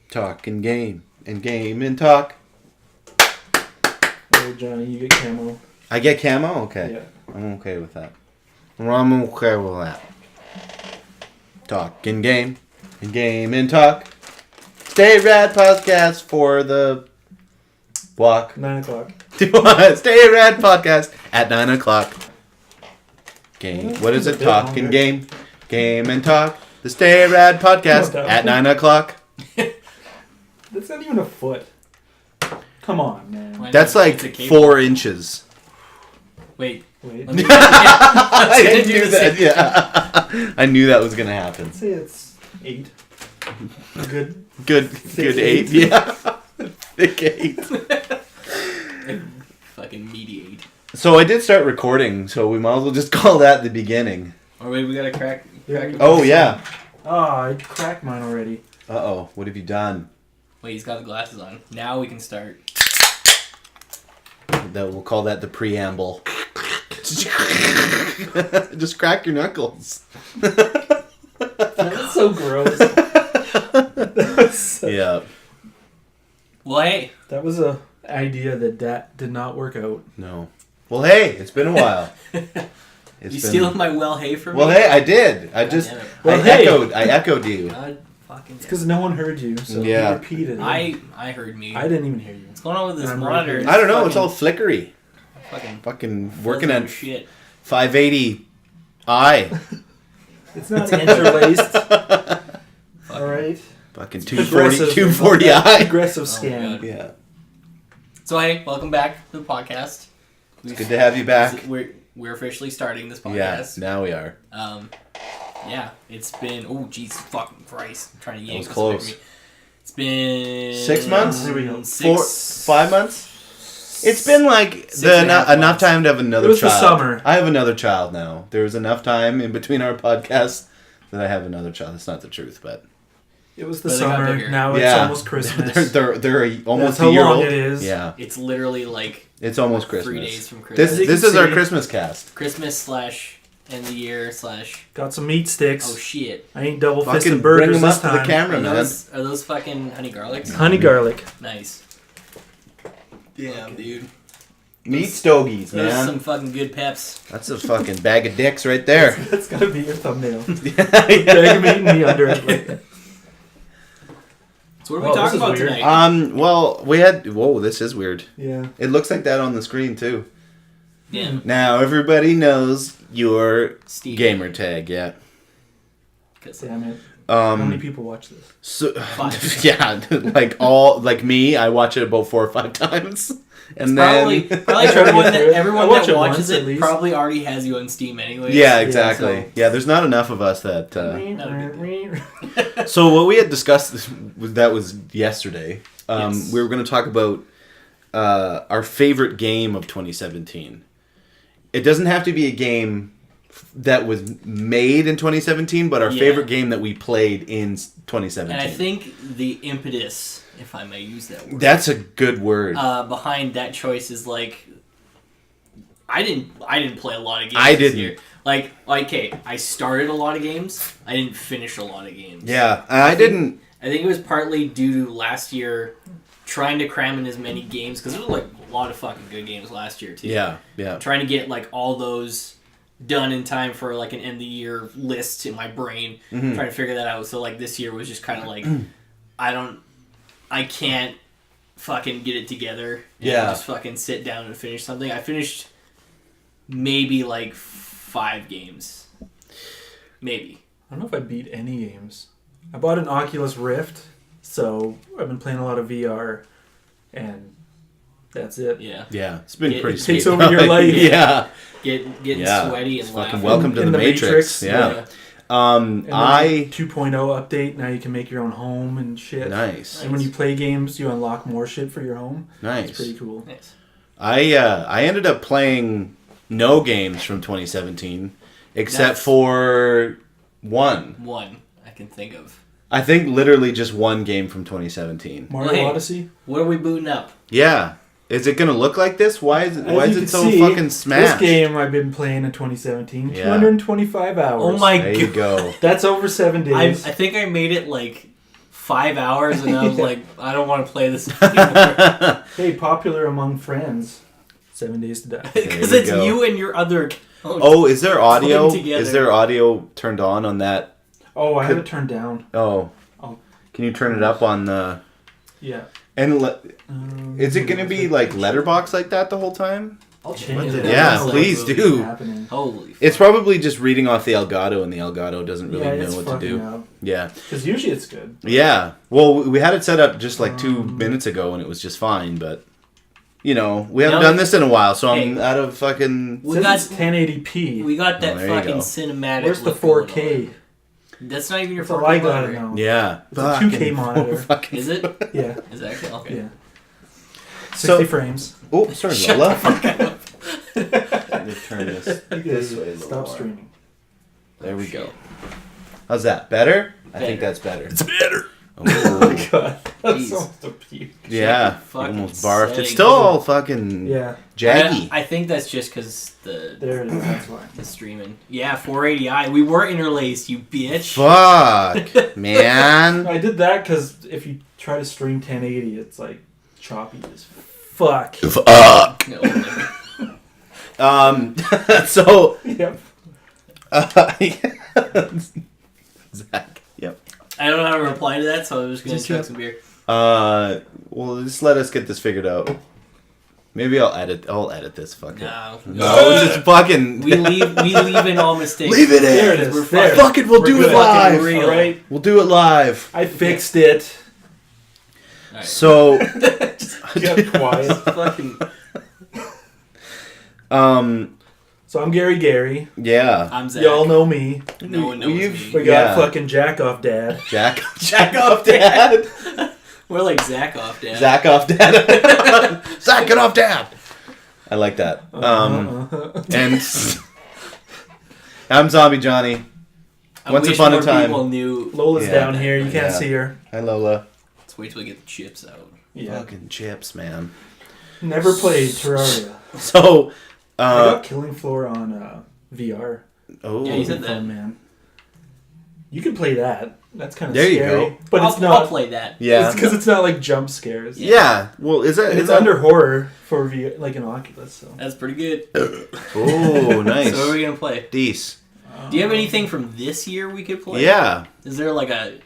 Talk and game and talk. Oh, Johnny, you get camo. I get camo? Okay. Yeah. I'm okay with that. I'm okay with that. Talk and game and talk. Stay rad podcast for the block. 9 o'clock. Stay rad podcast at 9 o'clock. Game. What is it? Talk and game and talk. The Stay Rad podcast at 9 o'clock. That's not even a foot. Come on, man. That's like 4 inches. Wait. I didn't do that. Yeah, I knew that was gonna happen. I'd say it's 8. Good. Good 8. Yeah, thick 8. Fucking meaty 8. So I did start recording, so we might as well just call that the beginning. Or wait, we gotta crack. Oh yeah. Oh, I cracked mine already. Uh-oh, what have you done? Wait, he's got the glasses on. Now we can start. We'll call that the preamble. Just crack your knuckles. That's so gross. Yeah. Well, hey. That was a idea that did not work out. No. Well, hey, it's been a while. You stealing my hey from me? Well, hey, I did. I echoed you. God fucking It's because no one heard you, so Yeah. you repeated it. I heard me. I didn't even hear you. What's going on with this I'm monitor? I don't know. It's all flickery. Fucking Working on shit. 580i. It's not interlaced. All right. Fucking 240i. Aggressive Oh, scam. God. Yeah. So hey, welcome back to the podcast. It's good to have you back. We're officially starting this podcast. Yeah, now we are. Yeah, it's been fucking Christ. I'm trying to yank That was this away from close. me. It's been 6 months? Here we go. 5 months? It's been like enough time to have another child. It was the summer. I have another child now. There was enough time in between our podcasts that I have another child. That's not the truth, but It was the But they got summer. bigger. Now it's almost Christmas. they're almost That's how a year long old. it is. Yeah, It's literally like it's almost Christmas. 3 days from Christmas. This is our Christmas cast. Christmas / end of the year / Got some meat sticks. oh shit. I ain't double Fucking fisted bring burgers them this up to the time. camera, Are man. those fucking honey garlics? Honey garlic. Nice. Damn, dude. Meat stogies, Those are man. some fucking good peps. That's a fucking bag of dicks right there. That's gotta be your thumbnail. Yeah. Bag of meat and me under it. Like that. So what are we talking about weird. tonight? Well, we had. Whoa, this is weird. Yeah. It looks like that on the screen too. Yeah. Now everybody knows your Steve. gamer tag. Yeah. Damn it. How many Um. people watch this? So 5. yeah, like me, I watch it about 4 or 5 times, and Probably then try to everyone get through it. I everyone watch that it watches once, at it least. probably already has you on Steam anyway. yeah, exactly. so- Yeah, there's not enough of us that. Yeah. So what we had discussed was yesterday. Yes. We were going to talk about our favorite game of 2017. It doesn't have to be a game that was made in 2017, but our favorite game that we played in 2017. And I think the impetus, if I may use that word, That's a good word. behind that choice is like I didn't play a lot of games I this didn't. year. Like okay, I started a lot of games. I didn't finish a lot of games. Yeah, I didn't. I think it was partly due to last year trying to cram in as many games because there were like a lot of fucking good games last year too. Yeah. Trying to get like all those done in time for like an end of the year list in my brain. Mm-hmm. Trying to figure that out. So like this year was just kind of like I can't fucking get it together. And Yeah. just fucking sit down and finish something. I finished maybe like 5 games. Maybe. I don't know if I beat any games. I bought an Oculus Rift, so I've been playing a lot of VR, and that's it. Yeah. Yeah, it's been It pretty takes sweet. over your life. Yeah. Getting Yeah. sweaty It's and fucking laughing. welcome to In the the Matrix. Matrix, Yeah. And then I 2.0 update, now you can make your own home and shit. nice. And when you play games, you unlock more shit for your home. It's Nice. pretty cool. Nice. I ended up playing no games from 2017 except That's- for one. One I can think of. I think literally just one game from 2017. Mario Hey. Odyssey. What are we booting up? Yeah. Is it gonna look like this? Why is it? As Why you is can it so see, fucking smashed? This game I've been playing in 2017. Yeah. 225 hours. Oh my There you go. That's over 7 I days. think I made it like 5 hours, and I was like, I don't want to play this anymore. Hey, popular among friends. 7 Days to Die. Because There it's you go. you and your other account. Oh, is there audio? Playing together. Is there audio turned on that? Oh, I have it turned down. Oh. Oh. Can you turn it up on the... Yeah. And is it going to be like letterbox like that the whole time? I'll change it. Yeah, That's please like do. Happening. Holy It's probably just reading off the Elgato, and the Elgato doesn't really Yeah, know it's what to fucking do. up. Yeah. Because usually it's good. Yeah. Well, we had it set up just like 2 minutes ago, and it was just fine, but... You know, we haven't done this in a while, so I'm Hey. out of fucking... We It got says it's 1080p. we got that Oh, there you fucking go. cinematic. Where's the look going 4K? on. That's not even your That's all 4K. I gotta monitor. know. Yeah. It's a 2K monitor. Fucking... Is it? Yeah. Is that okay? Yeah. 60 So- frames. Oh, sorry, Shut Lola. the fuck up. Let me turn this this way a little Stop more. streaming. There we go. How's that? Better? I think Better. that's better. It's better. Oh Oh. my god. That's Jeez. almost a puke. Yeah, Fucking almost barfed. setting. It's still all fucking Yeah. jaggy. I think that's just because the There it is. That's why. streaming. Yeah, 480i. We were interlaced, you bitch. Fuck, man. I did that because if you try to stream 1080, it's like choppy as fuck. Fuck. No, So, Yep. Zach. Yep. I don't know how to reply to that, so I'm just gonna Just chug yep. some beer. Well, just let us get this figured out. Maybe I'll edit this. Fuck it. No, No, just fucking. we leave in all mistakes. Leave it in. There it is. We're There. Fuck it, we'll We're do good. it live. Fucking real. All right. We'll do it live. I fixed it. Alright. So, Get quiet. Fucking So I'm Gary. yeah. I'm Zach. Y'all know me. No one knows We've- We me. got Yeah. fucking Jack off dad. Jack off dad. We're like Zach off, Dad. Zach off dad. Zach, get off dad. I like that. And I'm ZombieJohnny. I Once wish upon a more time. people knew. Lola's Yeah. down here. You can't Yeah. see her. Hi, Lola. Let's wait till we get the chips out. Yeah. Fucking chips, man. Never played Terraria. So, I got Killing Floor on VR. oh, Yeah, you said that. Fun, man. You can play that. That's kind of There you scary. go. But I'll, it's not. I'll play that. yeah, Because it's not like jump scares. yeah. Well, is that And is it's that under horror for like an Oculus. So. That's pretty good. Oh, nice. So what are we gonna play? Dece. Do you have anything from this year we could play? Yeah. Is there like a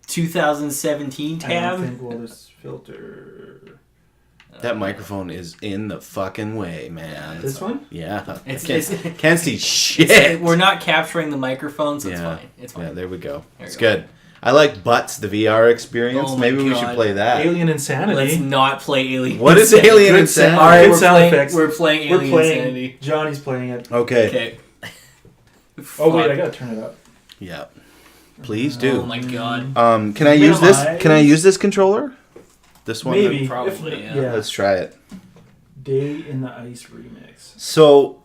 2017 I don't tab? think we'll just filter. That microphone is in the fucking way, man. This one? Yeah. It's- Can't see shit. We're not capturing the microphone, so it's Yeah. fine. It's fine. Yeah, there we go. There It's we go. good. I like Butts, the VR experience. Oh my Maybe we should God. play that. Alien Let's Insanity. not play Alien. What is Insanity. Alien Good Insanity? sound. All right, Good sound effects. we're playing We're Alien playing. Insanity. Johnny's playing it. Okay. Okay. Oh wait, Fuck. I gotta turn it up. Yeah. Please do. Oh my god. Can I use this? Minimize. Can I use this controller? This one. Maybe. Probably, If, yeah. Let's try it. Day in the Ice remix. So,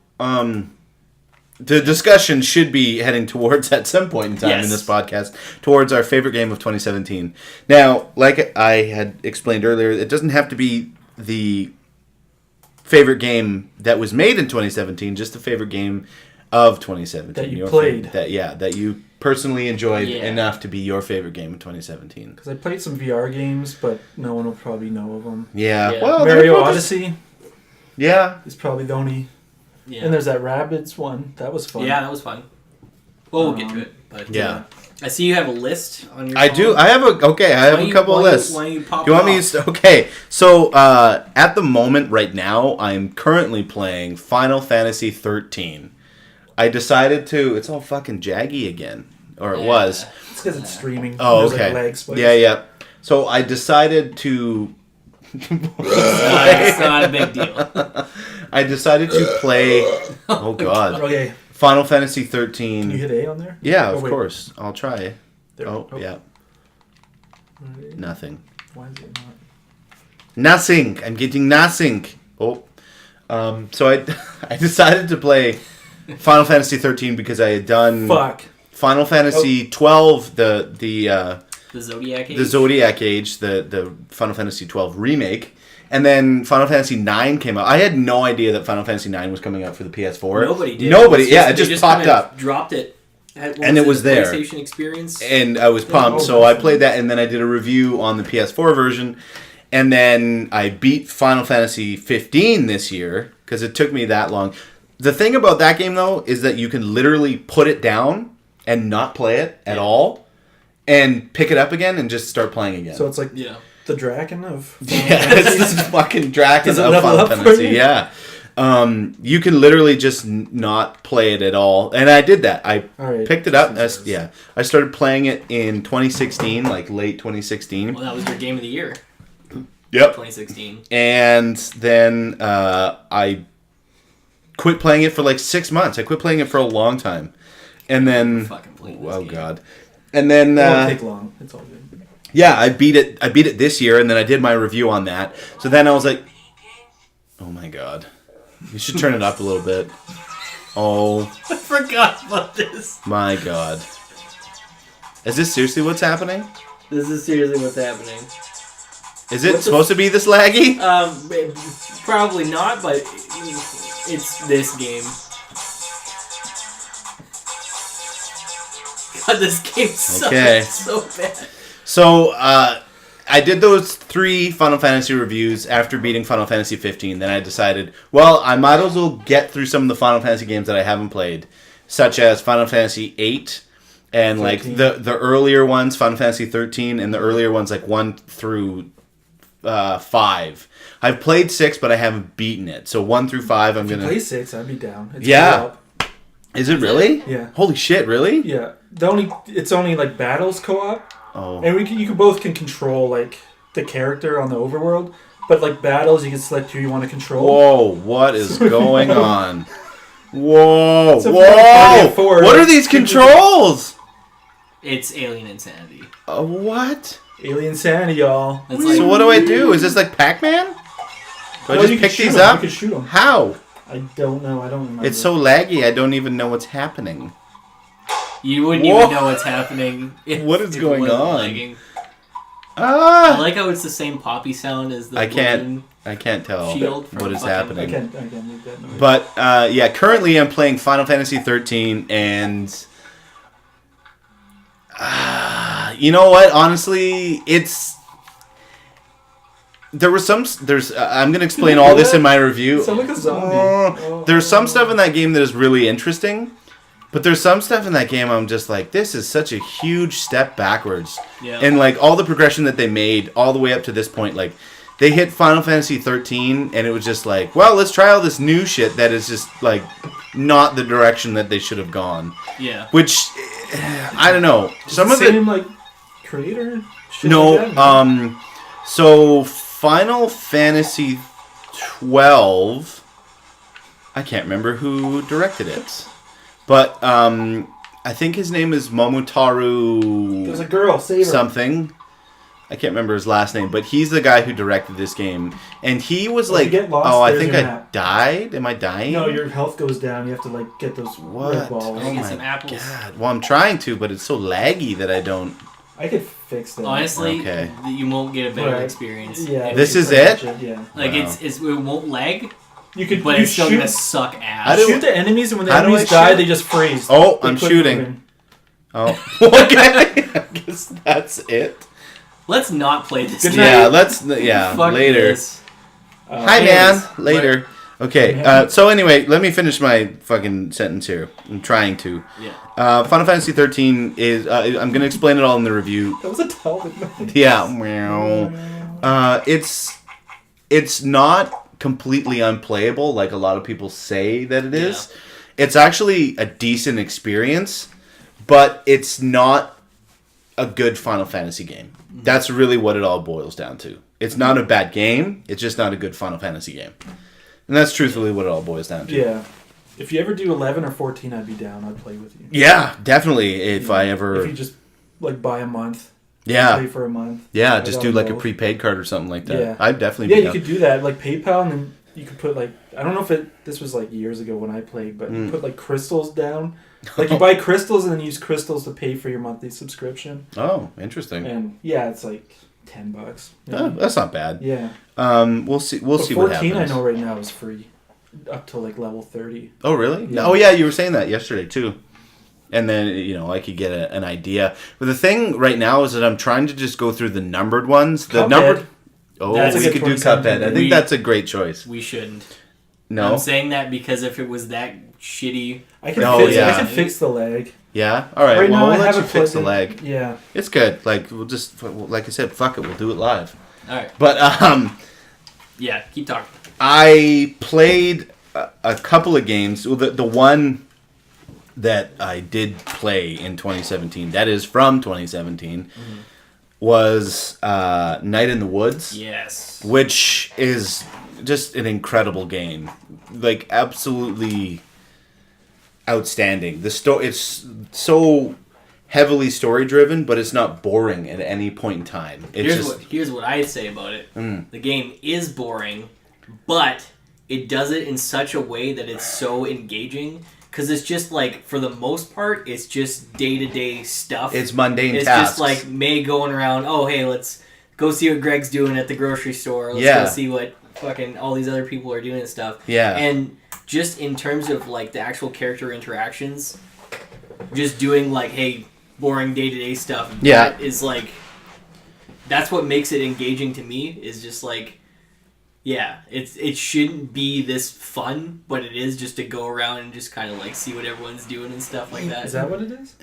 the discussion should be heading towards, at some point in time Yes. in this podcast, towards our favorite game of 2017. Now, like I had explained earlier, it doesn't have to be the favorite game that was made in 2017, just the favorite game of 2017. That you Your played. that you personally enjoyed Yeah. enough to be your favorite game of 2017. Because I played some VR games, but no one will probably know of them. Yeah. Yeah. Well, Mario they're just- Odyssey Yeah. is probably the only. Yeah. And there's that Rabbids one. That was fun. Yeah, that was fun. Well, we'll get to it. But Yeah. I see you have a list on your I phone. do. I have a couple of lists. Why don't you pop Do you want it me off? to? Okay, so at the moment, right now, I'm currently playing Final Fantasy 13. I decided to. It's all fucking jaggy again, or it Yeah. was. It's because it's streaming. Oh, There's, okay. Like, lag spikes. Yeah. So I decided to. It's not a big deal. I decided to play. Oh God, Okay. Final Fantasy Can 13. you hit A on there? Yeah, Oh, of wait. course. I'll try. There. Oh yeah, nothing. Why is it not? Nothing. I'm getting nothing. Oh. So I decided to play Final Fantasy 13 because I had done Fuck. Final Fantasy 12, the The Zodiac Age? the Zodiac Age, the Final Fantasy 12 remake, and then Final Fantasy 9 came out. I had no idea that Final Fantasy 9 was coming out for the PS4. Nobody did. Nobody. It's Yeah, just- it they just popped kinda up. Dropped it. And it was there. PlayStation experience. And I was pumped, so I played that, and then I did a review on the PS4 version, and then I beat Final Fantasy 15 this year, because it took me that long. The thing about that game, though, is that you can literally put it down and not play it at all, and pick it up again and just start playing again. So it's like the Draken of it's this fucking Draken of level Final up for Fantasy. you? Yeah. You can literally just not play it at all, and I did that. I picked it up. I started playing it in 2016, like late 2016. Well, that was your game of the year. Yep. 2016. And then I quit playing it for like 6 months. I quit playing it for a long time, and then God, and then it won't take long. It's all good. Yeah, I beat it this year, and then I did my review on that. So then I was like, oh my God. You should turn it up a little bit. Oh. I forgot about this. My God. Is this seriously what's happening? This is seriously what's happening. Is it supposed to be this laggy? Probably not, but it's this game. God, this game sucks so bad. So, I did those 3 Final Fantasy reviews after beating Final Fantasy 15. Then I decided, well, I might as well get through some of the Final Fantasy games that I haven't played, such as Final Fantasy 8 and 13. Like the earlier ones, Final Fantasy 13, and the earlier ones like 1 through 5. I've played 6, but I haven't beaten it. So 1 through 5, I'm gonna play 6. I'd be down. It's Is it really? Yeah. Holy shit! Really? Yeah. It's only like battles co-op. Oh. And you both can control like the character on the overworld, but like battles you can select who you want to control. Whoa! What is going on? Whoa! So Whoa! What are these controls? It's Alien Insanity. What? Alien Insanity, y'all. So what do I do? Is this like Pac-Man? Do I just pick these up? You can shoot them. How? I don't know. I don't remember. It's so laggy. I don't even know what's happening. You wouldn't even know what's happening. What is going on? Lagging. I like how it's the same poppy sound as the I can't tell what is happening. I can't make that noise. But currently I'm playing Final Fantasy 13, and you know what? Honestly, I'm going to explain all this in my review. You sound like a zombie. There's some stuff in that game that is really interesting. But there's some stuff in that game I'm just like, this is such a huge step backwards. Yeah. And like all the progression that they made all the way up to this point, like they hit Final Fantasy 13 and it was just like, well, let's try all this new shit that is just like not the direction that they should have gone. Yeah. Which I don't know. Some of it like creator? No, so Final Fantasy 12, I can't remember who directed it. But I think his name is Momotaro. There's a girl, save her. Something. I can't remember his last name, but he's the guy who directed this game. And he was like, I think I died. Am I dying? No, your health goes down. You have to like get those red balls. Oh my God. Well, I'm trying to, but it's so laggy that I don't. I could fix that. Honestly, you won't get a better experience. Yeah. This is it? Yeah. Like it won't lag. But it's still gonna suck ass. Shoot the enemies, and when the enemies die, they just freeze. Oh, I'm shooting. Moving. Oh, okay. I guess that's it. Let's not play this game. Yeah, later. This. Hi, man. Later. Okay, so anyway, let me finish my fucking sentence here. I'm trying to. Yeah. Final Fantasy 13 is... I'm going to explain it all in the review. That was a Talbot noise. Yeah. It's not completely unplayable like a lot of people say that it is. Yeah. It's actually a decent experience, but it's not a good Final Fantasy game. Mm-hmm. That's really what it all boils down to. It's not a bad game, it's just not a good Final Fantasy game. And that's truthfully what it all boils down to. Yeah. If you ever do 11 or 14, I'd be down. I'd play with you. Yeah, definitely. If you just like buy a month. Yeah. Pay for a month. Yeah, just do like a prepaid card or something like that. Yeah. I'd definitely be down. You could do that. Like PayPal, and then you could put like, I don't know if this was like years ago when I played, but you put like crystals down. Like you buy crystals and then use crystals to pay for your monthly subscription. Oh, interesting. And yeah, it's like $10. Oh, that's not bad. Yeah. We'll see what happens. 14 I know right now is free. Up to like level 30. Oh, really? Yeah. Oh, yeah, you were saying that yesterday too. And then, I could get an idea. But the thing right now is that I'm trying to just go through the numbered ones. The Cuphead. numbered... Oh, That's we a could good do Cuphead. I think that's a great choice. We shouldn't. No? I'm saying that because if it was that shitty... I can yeah. I can fix the lag. Yeah? Alright, Right well, now, we'll I let you haven't fix the plugged lag. in- Yeah. It's good. Like, we'll just... Like I said, fuck it. We'll do it live. Alright. But, Yeah, keep talking. I played a couple of games. Well, the one that I did play in 2017, that is from 2017, was Night in the Woods. Yes. Which is just an incredible game. Like, absolutely outstanding. It's so heavily story-driven, but it's not boring at any point in time. Here's what I say about it. The game is boring, but it does it in such a way that it's so engaging. Because it's just like, for the most part, it's just day-to-day stuff. It's mundane it's tasks. It's just like May going around, oh, hey, let's go see what Greg's doing at the grocery store. Let's go see what fucking all these other people are doing and stuff. Yeah. And just in terms of, like, the actual character interactions, just doing, like, hey, boring day-to-day stuff. Yeah. That is, like, that's what makes it engaging to me, is just, like, yeah, it shouldn't be this fun, but it is just to go around and just kind of like see what everyone's doing and stuff like that. Is that what it is?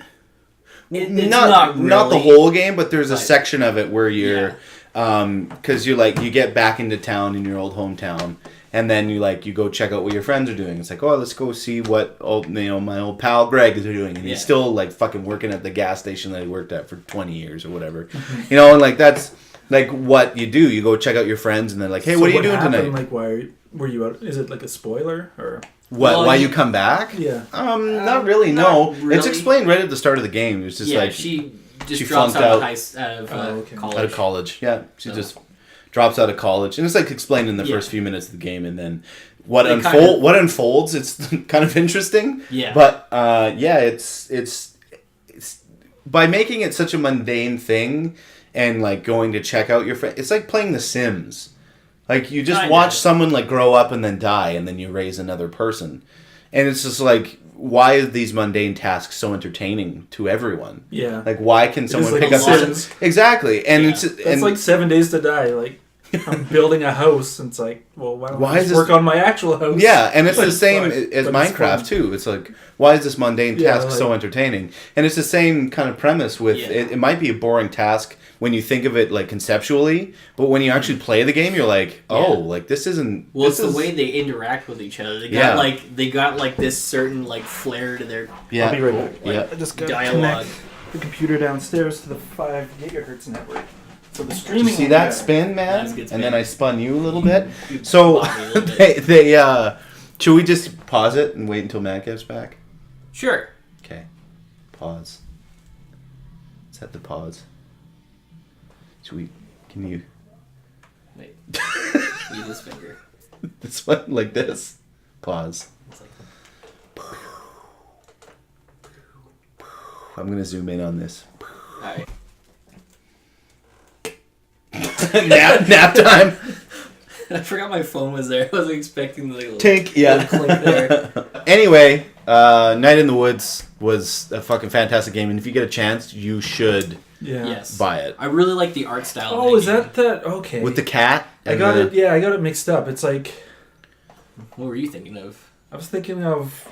It's not really, the whole game, but there's a section of it where you're, because you're like, you get back into town in your old hometown, and then you go check out what your friends are doing. It's like, oh, let's go see what my old pal Greg is doing, and he's still like fucking working at the gas station that he worked at for 20 years or whatever, and like that's. Like, what you do, you go check out your friends, and they're like, hey, what are you doing tonight? Like, why were you out? Is it like a spoiler? Or why you come back? Yeah. Not really, no. really. It's explained right at the start of the game. It's just like... she she drops flunked out out. of college. Out of college, yeah. She just drops out of college. And it's like explained in the first few minutes of the game, and then what unfolds, it's kind of interesting. Yeah. But, it's by making it such a mundane thing... And, like, going to check out your friend. It's like playing The Sims. Like, you just watch someone, like, grow up and then die, and then you raise another person. And it's just like, why are these mundane tasks so entertaining to everyone? Yeah. Like, why can someone like pick up... Sims. Exactly. And That's like 7 Days to Die. Like, I'm building a house, and it's like, well, why don't I just work on my actual house? Yeah, and it's But the same fun. as But Minecraft, too. It's like, why is this mundane task like, so entertaining? And it's the same kind of premise with... It might be a boring task when you think of it, like, conceptually, but when you actually play the game, you're like, like, this isn't... Well, it's the way they interact with each other. They got this certain, like, flair to their I'll be right back. I just got to dialogue. connect the computer downstairs to the 5 gigahertz network. So the Did streaming... you see that spin, man? That's a good spin. And then I spun you a little bit. So, Spun me a little bit. they should we just pause it and wait until Matt gets back? Sure. Okay. Pause. Set the pause. Can you... Wait. Use this finger. This one, like this? Pause. It's like, I'm going to zoom in on this. alright. nap time. I forgot my phone was there. I wasn't expecting the little Tink, yeah. click there. Anyway, Night in the Woods was a fucking fantastic game, and if you get a chance, you should Yes. buy it. I really like the art style. Oh, of is that that... Okay. With the cat? I got it. Yeah, I got it mixed up. It's like... game. What were you thinking of? I was thinking of...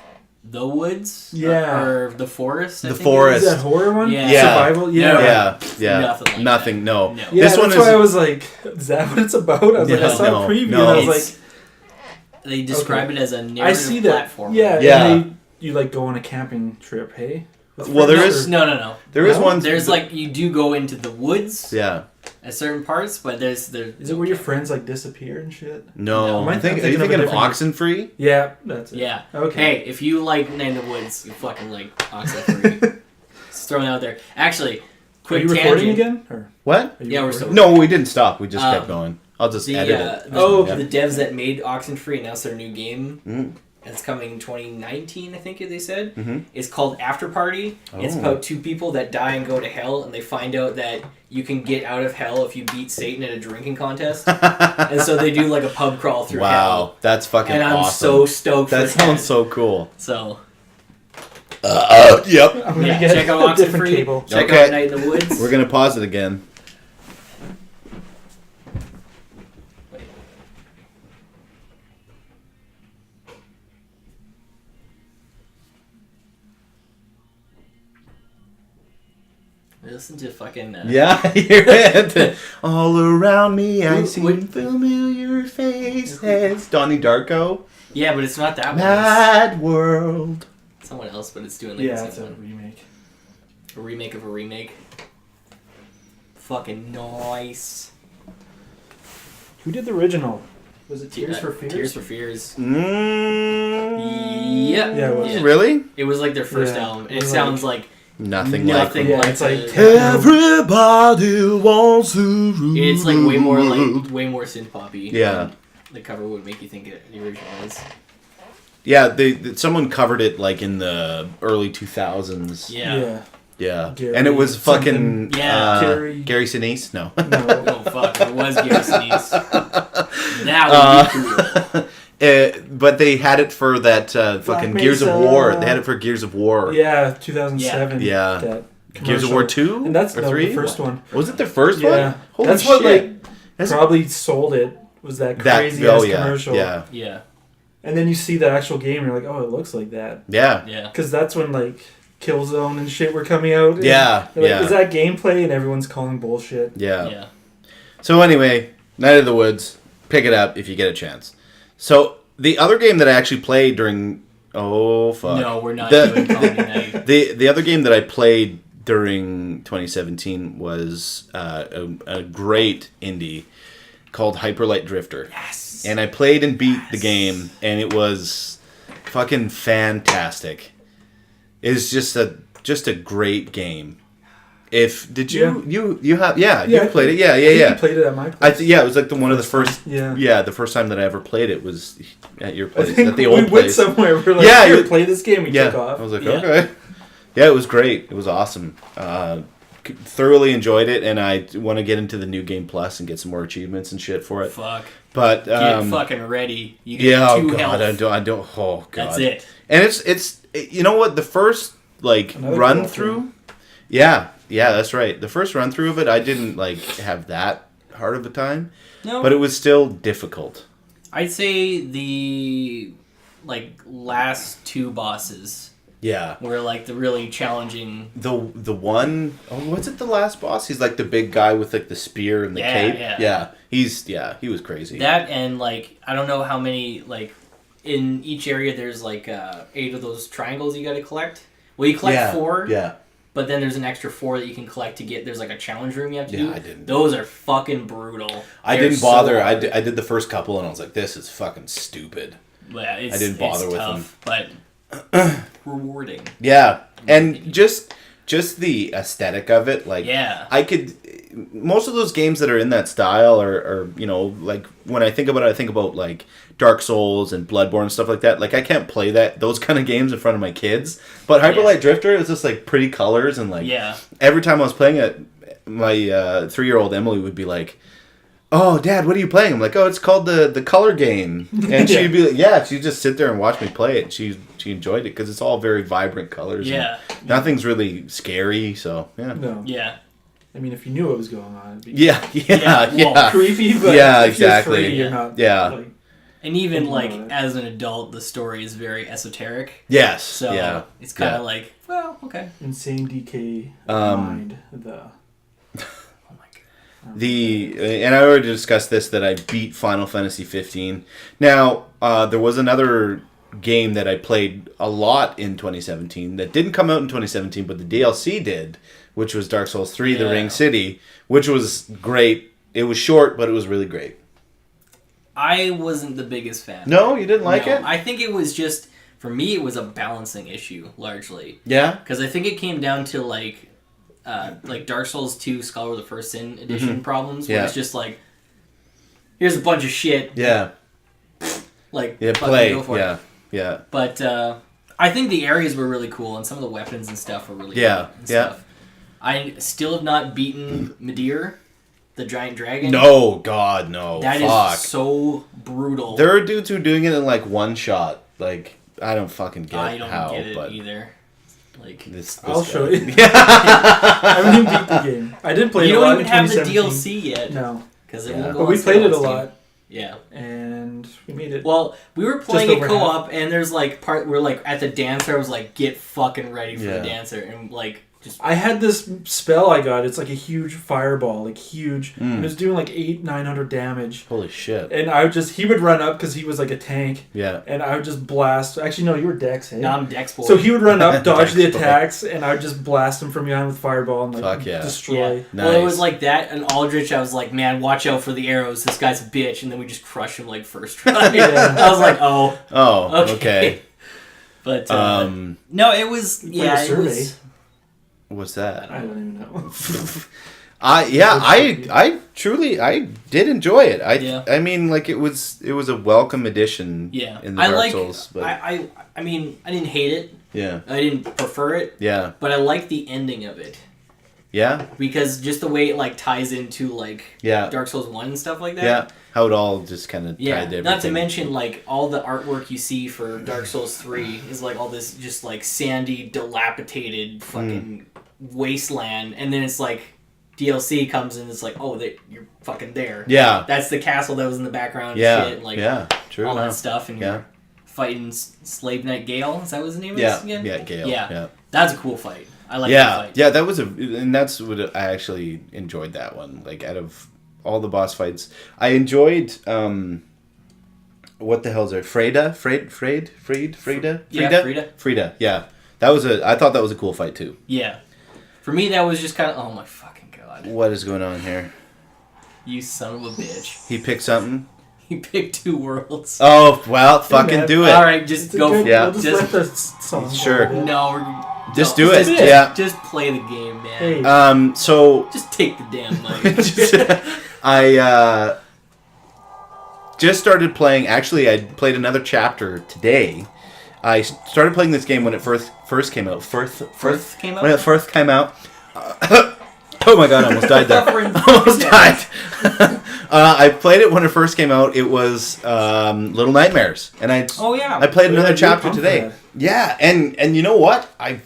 The Woods? Yeah. Or The Forest? I The think Forest. Is that horror one? Yeah. Survival? Yeah. Yeah. Nothing like Nothing, that. no. No. Yeah, This one that's is... why I was like, is that what it's about? I was like, I saw a preview, and I was It's- like... They describe it as a narrative I see that. platform. Yeah, Yeah. and you like go on a camping trip, hey? With Well, there friends is- or- No. There is No? one... There's like, you do go into the woods Yeah. at certain parts, but there's... Is it where your friends like disappear and shit? No. No. Are you thinking of different- Oxenfree? Yeah, that's it. Yeah. Okay. Hey, if you like Night in the Woods, you fucking like Oxenfree. Just throwing it out there. Actually, Are quick you recording tangent. again? Or What? are you Yeah, we're recording? still- No, we didn't stop. We just kept going. I'll just The, edit it. the devs that made Oxenfree announced their new game. Mm. It's coming in 2019, I think they said. Mm-hmm. It's called After Party. It's Oh. about two people that die and go to hell, and they find out that you can get out of hell if you beat Satan at a drinking contest. And so they do like a pub crawl through hell. Wow, that's fucking And I'm awesome. so stoked for That that. sounds so cool. So, Yep. I'm gonna Yeah, get check out a Oxen different Free. cable. Check Okay. out Night in the Woods. We're gonna pause it again. Listen to fucking. Yeah, you're it. All around me, I Who- see what- familiar faces. Donnie Darko. Yeah, but it's not that one. Mad World. It's someone else, but it's doing like Yeah, the it's same a one. remake. A remake of a remake. Fucking nice. Who did the original? Was it Tears for Fears? Tears for Fears. Mm, Yep. Yeah, it was. Really? It was like their first Yeah, album. it It was sounds like Nothing, nothing Yeah, like it's like the- Everybody wants to rule. It's like way more synth poppy. Yeah. The cover would make you think the original is. Yeah, someone covered it like in the early 2000s. Yeah. Yeah. Gary And it was fucking something. Yeah. Gary Sinise? No. No. Oh fuck! It was Gary Sinise. That would be cool. But they had it for that fucking Gears of Mesa. War. They had it for Gears of War. Yeah, 2007. Yeah. That Gears of commercial. War 2 And that's or no, 3? the first one. Was it the first one? Yeah. Holy That's shit. what like That's- probably sold it. Was that crazy ass commercial? Yeah. Yeah. And then you see the actual game, and you're like, oh, it looks like that. Yeah. Yeah. Because that's when like Killzone and shit were coming out. And Yeah. they're like, Yeah. is that gameplay? And everyone's calling bullshit. Yeah. Yeah. So anyway, Night of the Woods, pick it up if you get a chance. So the other game that I actually played during No, we're not doing Comedy Night. the other game that I played during 2017 was a great indie called Hyperlight Drifter. Yes. And I played and beat the game, and it was fucking fantastic. It's just a great game. Did you you have you played it? I think you played it at my place. It was like one of the first Yeah. the first time that I ever played it was at your I place, think at the we old went place. somewhere. We're like, Yeah, here, you- play this game. We Yeah, took off. I was like, Yeah. okay. Yeah, it was great. It was awesome. Thoroughly enjoyed it, and I want to get into the New Game Plus and get some more achievements and shit for it. Fuck. But Get fucking ready. You get yeah, oh 2 god, health. I don't. Oh god, That's it. And it's you know what, the first like Another run cool through. Yeah, that's right. The first run through of it, I didn't like have that hard of a time, No. but it was still difficult. I'd say the last 2 bosses Yeah. were like the really challenging. The one, what's it, the last boss? He's like the big guy with like the spear and the Yeah, cape. yeah. He was crazy. That and I don't know how many in each area there's 8 of those triangles you got to collect. Well, you collect 4. Yeah. But then there's an extra 4 that you can collect to get. There's a challenge room you have to do. I didn't. Those are fucking brutal. I They're didn't so bother. I hard. did the first couple and I was like, this is fucking stupid. Yeah, I didn't bother with tough, but rewarding. Yeah. And just the aesthetic of it, Yeah. I could. Most of those games that are in that style are when I think about it, I think about Dark Souls and Bloodborne and stuff like that. I can't play those kind of games in front of my kids. But Hyperlight Drifter is just pretty colors and Yeah. every time I was playing it, my 3-year-old Emily would be like, "Oh, Dad, what are you playing?" I'm like, "Oh, it's called the color game." And she'd be like, she'd just sit there and watch me play it. She enjoyed it because it's all very vibrant colors. Yeah. And nothing's really scary. So yeah. No. Yeah. I mean, if you knew what was going on, it'd be Well, creepy. But Yeah, if exactly. You're free, you're not. Yeah. And even Thinking about it. as an adult, the story is very esoteric. Yes. So yeah. it's kind Yeah. of well, okay. Insane DK mind. Oh my god. And I already discussed this, that I beat Final Fantasy 15. Now, there was another game that I played a lot in 2017 that didn't come out in 2017, but the DLC did, which was Dark Souls 3: The Ring City, which was great. It was short, but it was really great. I wasn't the biggest fan. No, you didn't like it? I think it was just, for me, it was a balancing issue, largely. Yeah? Because I think it came down to, Dark Souls 2 Scholar of the First Sin edition problems, where Yeah. it's just here's a bunch of shit. Yeah. Fucking Play. go for it. Yeah. Yeah. But I think the areas were really cool, and some of the weapons and stuff were really Yeah, cool and yeah. stuff. I still have not beaten Midir, the giant dragon. No, God, no. That is Fuck. so brutal. There are dudes who are doing it in one shot. I don't fucking get I don't how, get it but either. Like I'll show you. Yeah. I haven't even beat the game. I did play you it a lot don't even in have the 2017. DLC yet. No. Because Yeah. But we played it a lot. Yeah. And we made it. Well, we were playing Just it over co-op, and there's like we're like at the dancer. I was like, get fucking ready for Yeah. the dancer, and like just. I had this spell I got. It's like a huge fireball, like huge. And it was doing like 900 damage. Holy shit. And I would he would run up because he was like a tank. Yeah. And I would just blast. Actually, no, you were Dex, hey? No, I'm Dex boy. So he would run up, dodge the Dex boy. attacks, and I would just blast him from behind with fireball and like Fuck yeah. destroy. Yeah. Nice. Well, it was like that, and Aldrich, I was like, man, watch out for the arrows. This guy's a bitch, and then we just crush him like first try. Yeah. I was like, oh. Oh, Okay. okay. But no, it was a survey. was. What's that? I don't even know. I truly did enjoy it. Yeah. I mean, like it was a welcome addition. Yeah, In the I Dark like. Souls, but I mean, I didn't hate it. yeah, I didn't prefer it, yeah, but I like the ending of it yeah, because just the way it like ties into like yeah, Dark Souls 1 and stuff like that. yeah. How it all just kind of Yeah, tied to everything. not to mention like all the artwork you see for Dark Souls 3 is like all this just like sandy, dilapidated fucking wasteland, and then it's like DLC comes in, it's like, oh, you're fucking there. Yeah, That's the castle that was in the background. yeah, and shit, and, like yeah. True. all enough. that stuff, and Yeah. you're fighting Slave Knight Gale. Is that what his name Yeah, is again? yeah, Gale. Yeah. Yeah. That's a cool fight. I like that Yeah, fight. yeah, that was and that's what I actually enjoyed that one. Like out of all the boss fights, I enjoyed what the hell's there? Frida. Yeah, Frida. Yeah, that was I thought that was a cool fight too. Yeah. For me, that was just kind of, oh my fucking god. What is going on here? You son of a bitch. He picked something. He picked 2 worlds. Oh well, fucking man. do it. All right, just go. Good, Yeah. We'll just let the song Sure. go. No, Just no, do it. Yeah. Just play the game, man. Hey. So Just take the damn mic. I just started playing. Actually, I played another chapter today. I started playing this game when it first came out. First came out? When it first came out. Oh my god! I almost died there. Almost died. I played it when it first came out. It was Little Nightmares, and I played another you're chapter pumped for today. that. Yeah, and you know what? Like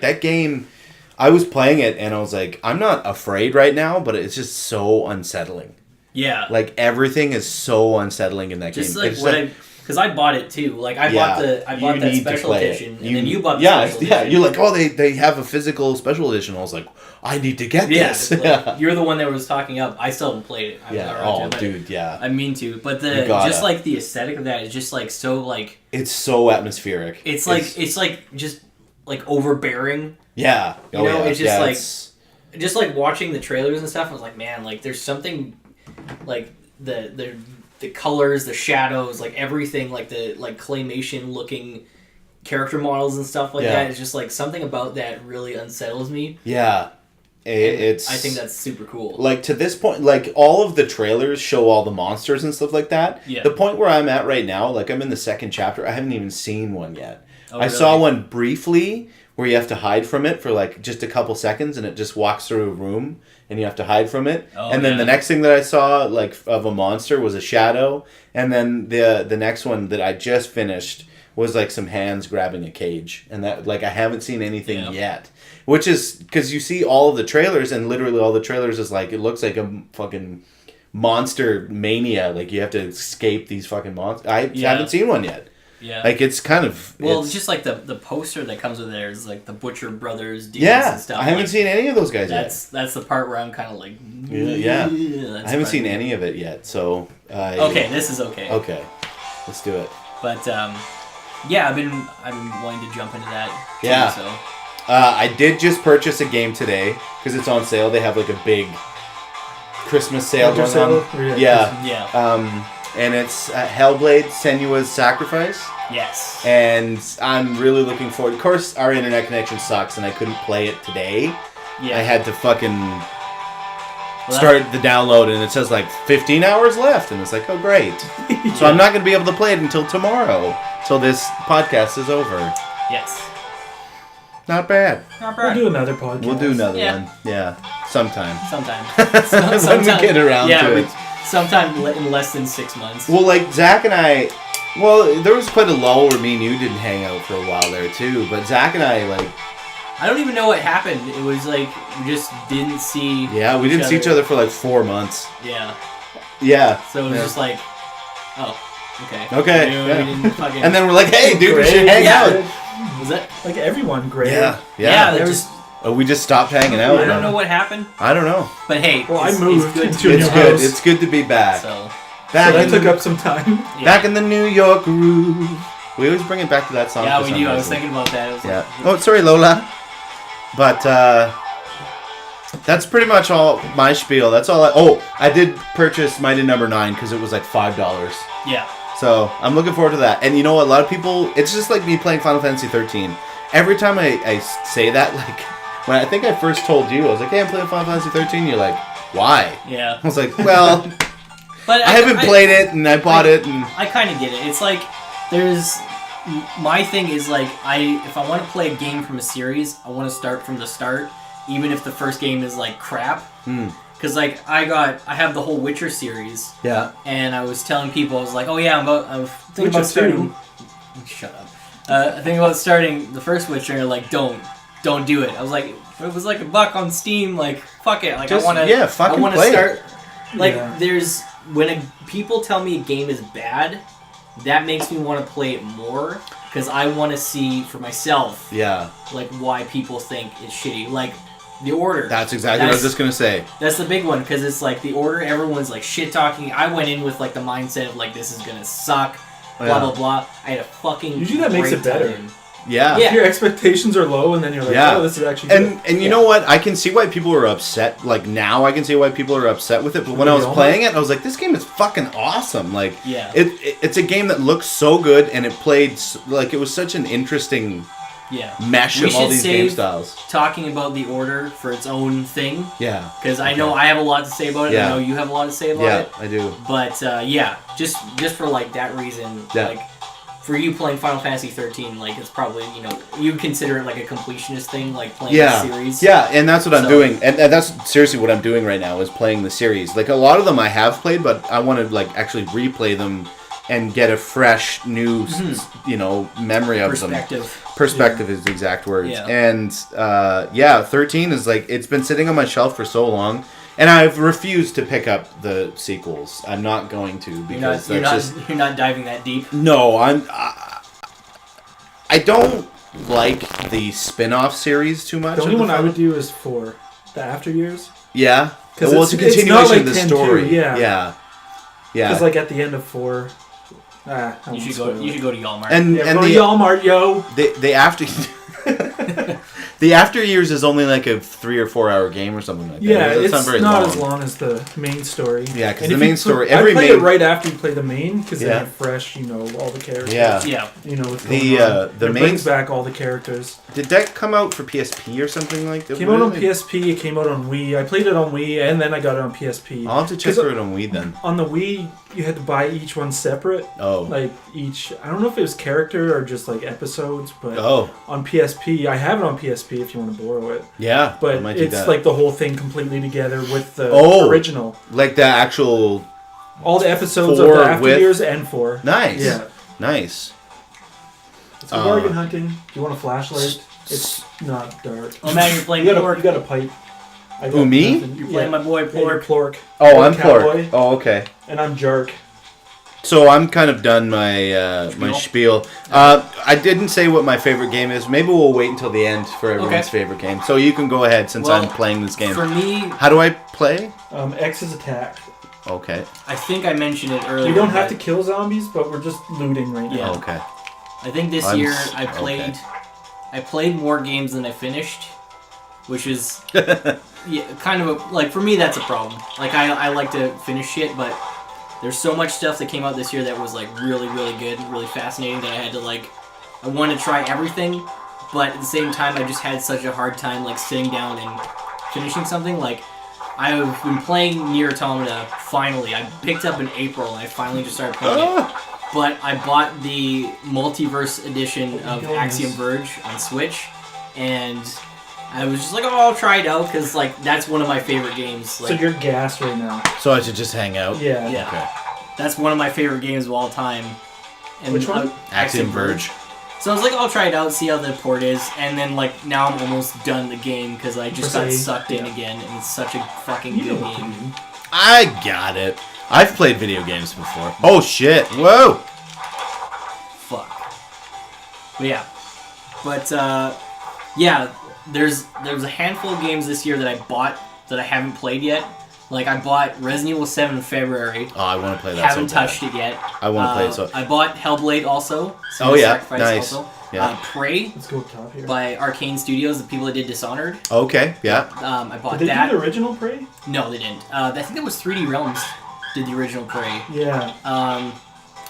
that game. I was playing it and I was like, I'm not afraid right now, but it's just so unsettling. Yeah. Like everything is so unsettling in that Just game. like It's what because I bought it too. Like I bought you that need to special play it. edition, and then you bought the yeah, special yeah. edition. You're like, oh, they have a physical special edition. I was like, I need to get this. Like, Yeah. you're the one that was talking up. I still haven't played it. Yeah. I Dude. Yeah. I mean to, but You gotta. just like the aesthetic of that is just like so like It's so atmospheric. it's like just like overbearing. Yeah. You know, yeah. it's just like it's- just like watching the trailers and stuff. I was like, man, like there's something like the colors, the shadows, like everything, like the like claymation looking character models and stuff like that. It's just like something about that really unsettles me. yeah. It's. I think that's super cool. Like to this point, like all of the trailers show all the monsters and stuff like that. Yeah. The point where I'm at right now, like I'm in the second chapter, I haven't even seen one yet. Oh, I really? saw one briefly where you have to hide from it for like just a couple seconds, and it just walks through a room, and you have to hide from it. Oh, and then yeah. the next thing that I saw, like of a monster, was a shadow, and then the next one that I just finished was like some hands grabbing a cage, and that like I haven't seen anything yet. Which is because you see all of the trailers, and literally all the trailers is like it looks like a fucking monster mania. Like you have to escape these fucking monsters. I haven't seen one yet. Yeah. Like it's kind of Well, just like the poster that comes with there is like the Butcher Brothers demons yeah. and stuff. I haven't seen any of those guys yet. That's the part where I'm kind of like Yeah. that's I haven't seen fine. any of it yet. So Okay, this is okay. Okay, let's do it. But yeah, I'm wanting to jump into that. Too, Yeah. So I did just purchase a game today because it's on sale. They have like a big Christmas sale Winter going on. sale? Yeah. yeah. And it's Hellblade: Senua's Sacrifice. Yes. And I'm really looking forward. Of course, our internet connection sucks, and I couldn't play it today. Yeah. I had to fucking start the download, and it says like 15 hours left, and it's like, oh great. So I'm not going to be able to play it until tomorrow, till this podcast is over. Yes. Not bad. Not We'll bad. do another podcast. We'll do another Yeah. one. Yeah, sometime. Sometime. When we get around to it. Sometime in less than 6 months. Well, like Zach and I, Well, there was quite a lull where me and you didn't hang out for a while there too. But Zach and I I don't even know what happened. It was like we just didn't see. Yeah, we didn't see each other for like 4 months. Yeah. Yeah. So it was just like, oh, okay. Okay. We didn't fucking... And then we're like, hey, dude, we should hang out. Was that like everyone? Great. Yeah. there was. We just stopped hanging out. I don't know what happened. I don't know. But hey, well, I moved it's into a new house. It's good to be back. So that took up some time. Yeah. Back in the New York groove. We always bring it back to that song. Yeah, we do. I was thinking about that. It was Oh, sorry, Lola. But that's pretty much all my spiel. That's all. I did purchase Mighty Number 9 because it was like $5. Yeah. So I'm looking forward to that. And you know what? A lot of people. It's just like me playing Final Fantasy 13. Every time I say that, like when I think I first told you, I was like, "Hey, I'm playing Final Fantasy 13." You're like, "Why?" Yeah. I was like, "Well, but I haven't played it, and I bought it, and I kind of get it. It's like there's my thing is like if I want to play a game from a series, I want to start from the start, even if the first game is like crap. Because like I have the whole Witcher series. Yeah. And I was telling people, I was like, oh yeah, I'm thinking about starting. Shut up. Thinking about starting the first Witcher. And they're like, don't do it. I was like, it was like $1 on Steam. Like, fuck it. Like, just, I want to. Yeah, fucking I want to play start. It. Like, there's when people tell me a game is bad, that makes me want to play it more because I want to see for myself. Yeah. Like why people think it's shitty. Like The Order. That's exactly what I was just gonna say. That's the big one because it's like The Order. Everyone's like shit talking. I went in with like the mindset of like this is gonna suck. Blah blah blah. I had a fucking. Usually that makes it better. Yeah. If your expectations are low, and then you're like, oh, this is actually good. And you know what? I can see why people are upset. Like, now I can see why people are upset with it. But when I was playing it, I was like, this game is fucking awesome. Like, it's a game that looks so good, and it played, like, it was such an interesting mesh of all these game styles. Talking about The Order for its own thing. Yeah. Because I know I have a lot to say about it. I know you have a lot to say about it. Yeah, I do. But, just for, like, that reason, like... For you playing Final Fantasy 13, like, it's probably, you consider it like a completionist thing, like playing the series. Yeah, and that's what I'm doing. And that's seriously what I'm doing right now, is playing the series. Like, a lot of them I have played, but I want to, like, actually replay them and get a fresh, new, memory of them. Perspective is the exact words. Yeah. And, 13 is, like, it's been sitting on my shelf for so long. And I've refused to pick up the sequels. I'm not going to because you're not diving that deep. No, I don't like the spin-off series too much. The only one I would do is 4, the After Years. Yeah, because it's a continuation of the story. Yeah. Because like at the end of 4, you should go to Walmart. And go to Walmart, yo. The after. The After Years is only like a 3 or 4 hour game or something like that. Yeah, it's not as long as the main story. Yeah, because the main story... I play it right after you play the main, because then you're fresh, all the characters. Yeah. What's going on. The it main... brings back all the characters. Did that come out for PSP or something like that? It came out on PSP, it came out on Wii. I played it on Wii, and then I got it on PSP. I'll have to check for it on Wii then. On the Wii, you had to buy each one separate. Oh. Like, each... I don't know if it was character or just, like, episodes, but... Oh. On PSP, I have it on PSP if you want to borrow it. Yeah, but it's like the whole thing completely together with the original. Like the actual... All the episodes of the After Years and 4. Nice. Yeah. Nice. It's bargain hunting. Do you want a flashlight? It's not dark. Oh man, you're playing Plork. You got a pipe. Who, me? You're playing my boy Plork. Plork. Oh, I'm Plork. Oh, okay. And I'm Jark. So I'm kind of done my my spiel. I didn't say what my favorite game is. Maybe we'll wait until the end for everyone's favorite game. So you can go ahead since I'm playing this game. For me... How do I play? X is attack. Okay. I think I mentioned it earlier. We don't have to kill zombies, but we're just looting right now. Yeah. Okay. I think this year I played more games than I finished, which is kind of like for me that's a problem. Like I like to finish shit, but there's so much stuff that came out this year that was like really, really good, really fascinating that I had to I wanted to try everything, but at the same time I just had such a hard time like sitting down and finishing something. Like I've been playing Nier Automata finally. I picked up in April and I finally just started playing it. But I bought the Multiverse edition of Axiom Verge on Switch, and I was just like, oh, I'll try it out, because that's one of my favorite games. So you're gassed right now. So I should just hang out? Yeah. Okay. That's one of my favorite games of all time. And Which one? Axiom Verge. So I was like, I'll try it out, see how the port is, and then like now I'm almost done the game because I just got sucked in again, and it's such a fucking good game. I got it. I've played video games before. Oh shit! Whoa! Fuck. But yeah, there's a handful of games this year that I bought that I haven't played yet. Like I bought Resident Evil 7 in February. Oh, I want to play that. Haven't touched it yet. I want to play it. So I bought Hellblade also. Oh yeah, Sacrifice nice. Also. Yeah. Prey. Let's go up top here. By Arcane Studios, the people that did Dishonored. Okay, yeah. I bought Did they that. do the original Prey? No, they didn't. I think it was 3D Realms did the original Prey. Yeah.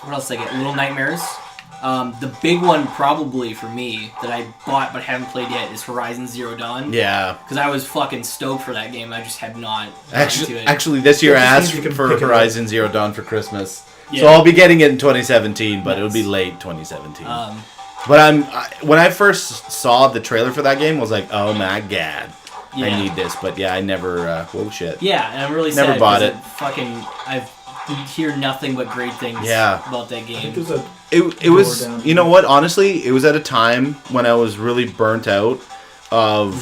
What else did I get? Little Nightmares. The big one probably for me that I bought but haven't played yet is Horizon Zero Dawn. Yeah. Because I was fucking stoked for that game. I just have not gotten to it. Actually, this year I asked for Horizon Zero Dawn for Christmas. Yeah. So I'll be getting it in 2017, but it'll be late 2017. But when I first saw the trailer for that game, I was like, oh my god. Yeah. I need this. But yeah, I never... whoa, shit. Yeah, and I'm really sad. Never bought it. I've hear nothing but great things about that game. I think it was you know what, honestly, it was at a time when I was really burnt out of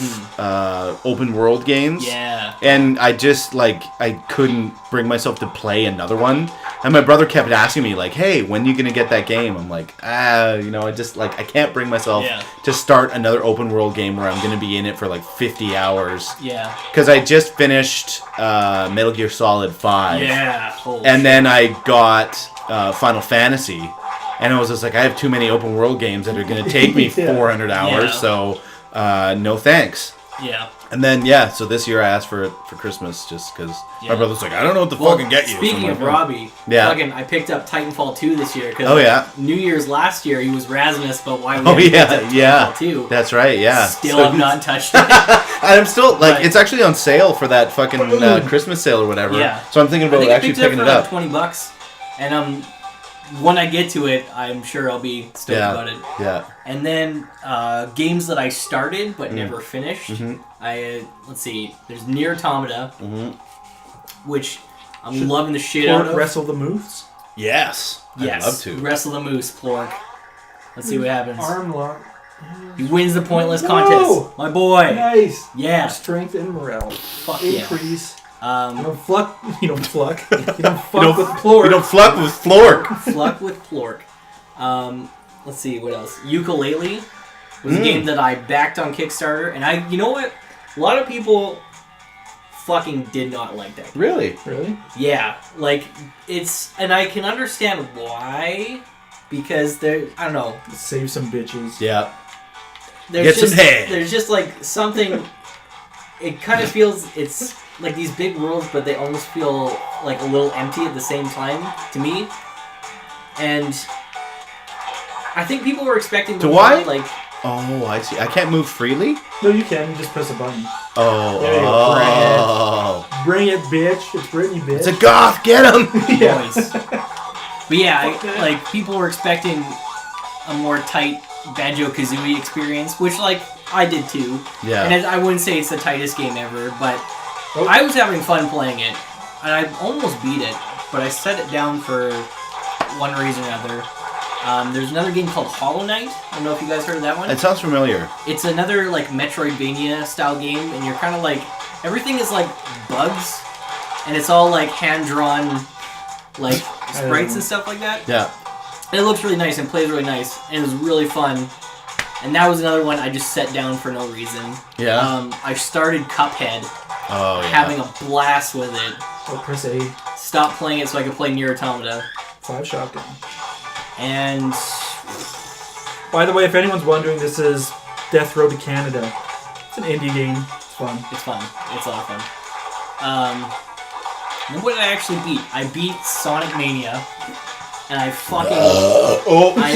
open world games. Yeah. And I just I couldn't bring myself to play another one. And my brother kept asking me like, "Hey, when are you gonna get that game?" I'm like, I just I can't bring myself to start another open world game where I'm gonna be in it for 50 hours. Yeah. Because I just finished Metal Gear Solid 5. Yeah. And then I got Final Fantasy, and I was just like, I have too many open world games that are gonna take me 400 hours. So no thanks. Yeah. And then so this year I asked for it for Christmas just because my brother's like, I don't know what to fucking get you. Speaking of Robbie, I picked up Titanfall 2 this year because New Year's last year he was razzing us about why we hadn't picked up Titanfall 2. That's right, yeah. Still have not touched it. And I'm still it's actually on sale for that fucking Christmas sale or whatever. Yeah. So I'm thinking about actually picking it up. $20, and when I get to it, I'm sure I'll be stoked about it. Yeah. And then games that I started but never finished. Let's see. There's Nier Automata, which I'm loving the shit out of. Wrestle the Moose? Yes. Yes. I'd love to. Wrestle the Moose, Plork. Let's see what happens. Arm lock. He wins the pointless contest. My boy. Nice. Yeah. Strength and morale. Fuck increase. Yeah. You don't fuck with Plork. You don't fluck with Plork. Fluck with Plork. Let's see, what else? Ukulele was a game that I backed on Kickstarter, and you know what? A lot of people fucking did not like that game. Really? Really? Yeah. And I can understand why, because I don't know. Save some bitches. Yeah. Get some head. There's just something, it kind of feels, it's like these big worlds, but they almost feel like a little empty at the same time to me. And I think people were expecting to why? Oh, I see. I can't move freely? No, you can. You just press a button. Oh. Bring it, bitch. It's Britney, bitch. It's a goth. Get him. But yeah, people were expecting a more tight Banjo-Kazooie experience, which I did too. Yeah. And I wouldn't say it's the tightest game ever, but I was having fun playing it, and I almost beat it, but I set it down for one reason or another. There's another game called Hollow Knight. I don't know if you guys heard of that one. It sounds familiar. It's another Metroidvania style game, and you're kind of everything is bugs, and it's all hand-drawn sprites and stuff like that. Yeah. And it looks really nice and plays really nice, and it was really fun. And that was another one I just set down for no reason. Yeah. I started Cuphead. Oh, yeah. Having a blast with it. Press A. Stopped playing it so I could play Nier Automata. 5 shotgun. And by the way, if anyone's wondering, this is Death Road to Canada. It's an indie game. It's fun. It's fun. It's a lot of fun. And what did I actually beat? I beat Sonic Mania. And I fucking...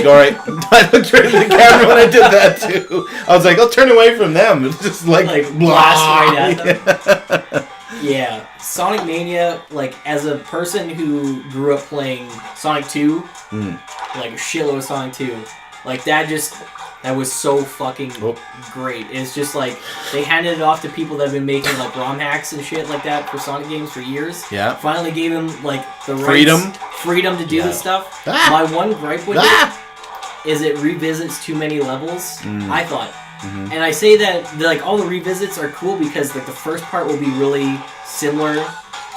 sorry. I looked right at the camera when I did that, too. I was like, I'll turn away from them. It's just blast right at them. Yeah. Sonic Mania, as a person who grew up playing Sonic 2, a shitload of Sonic 2, that was so fucking great. It's just they handed it off to people that have been making ROM hacks and shit like that for Sonic games for years. Yeah. Finally gave him the freedom. rights, freedom to do this stuff. My one gripe with it is it revisits too many levels. I thought. And I say that like all the revisits are cool because like the first part will be really similar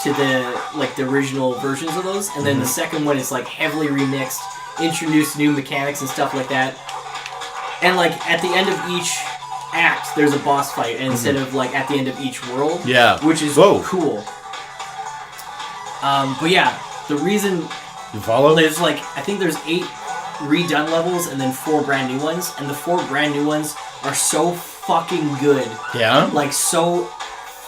to the original versions of those, and then the second one is like heavily remixed, introduced new mechanics and stuff like that. And like at the end of each act, there's a boss fight, and instead of like at the end of each world, which is cool. But yeah, the reason you follow there's like I think there's 8 redone levels and then 4 brand new ones, and the 4 brand new ones are so fucking good. Yeah? Like, so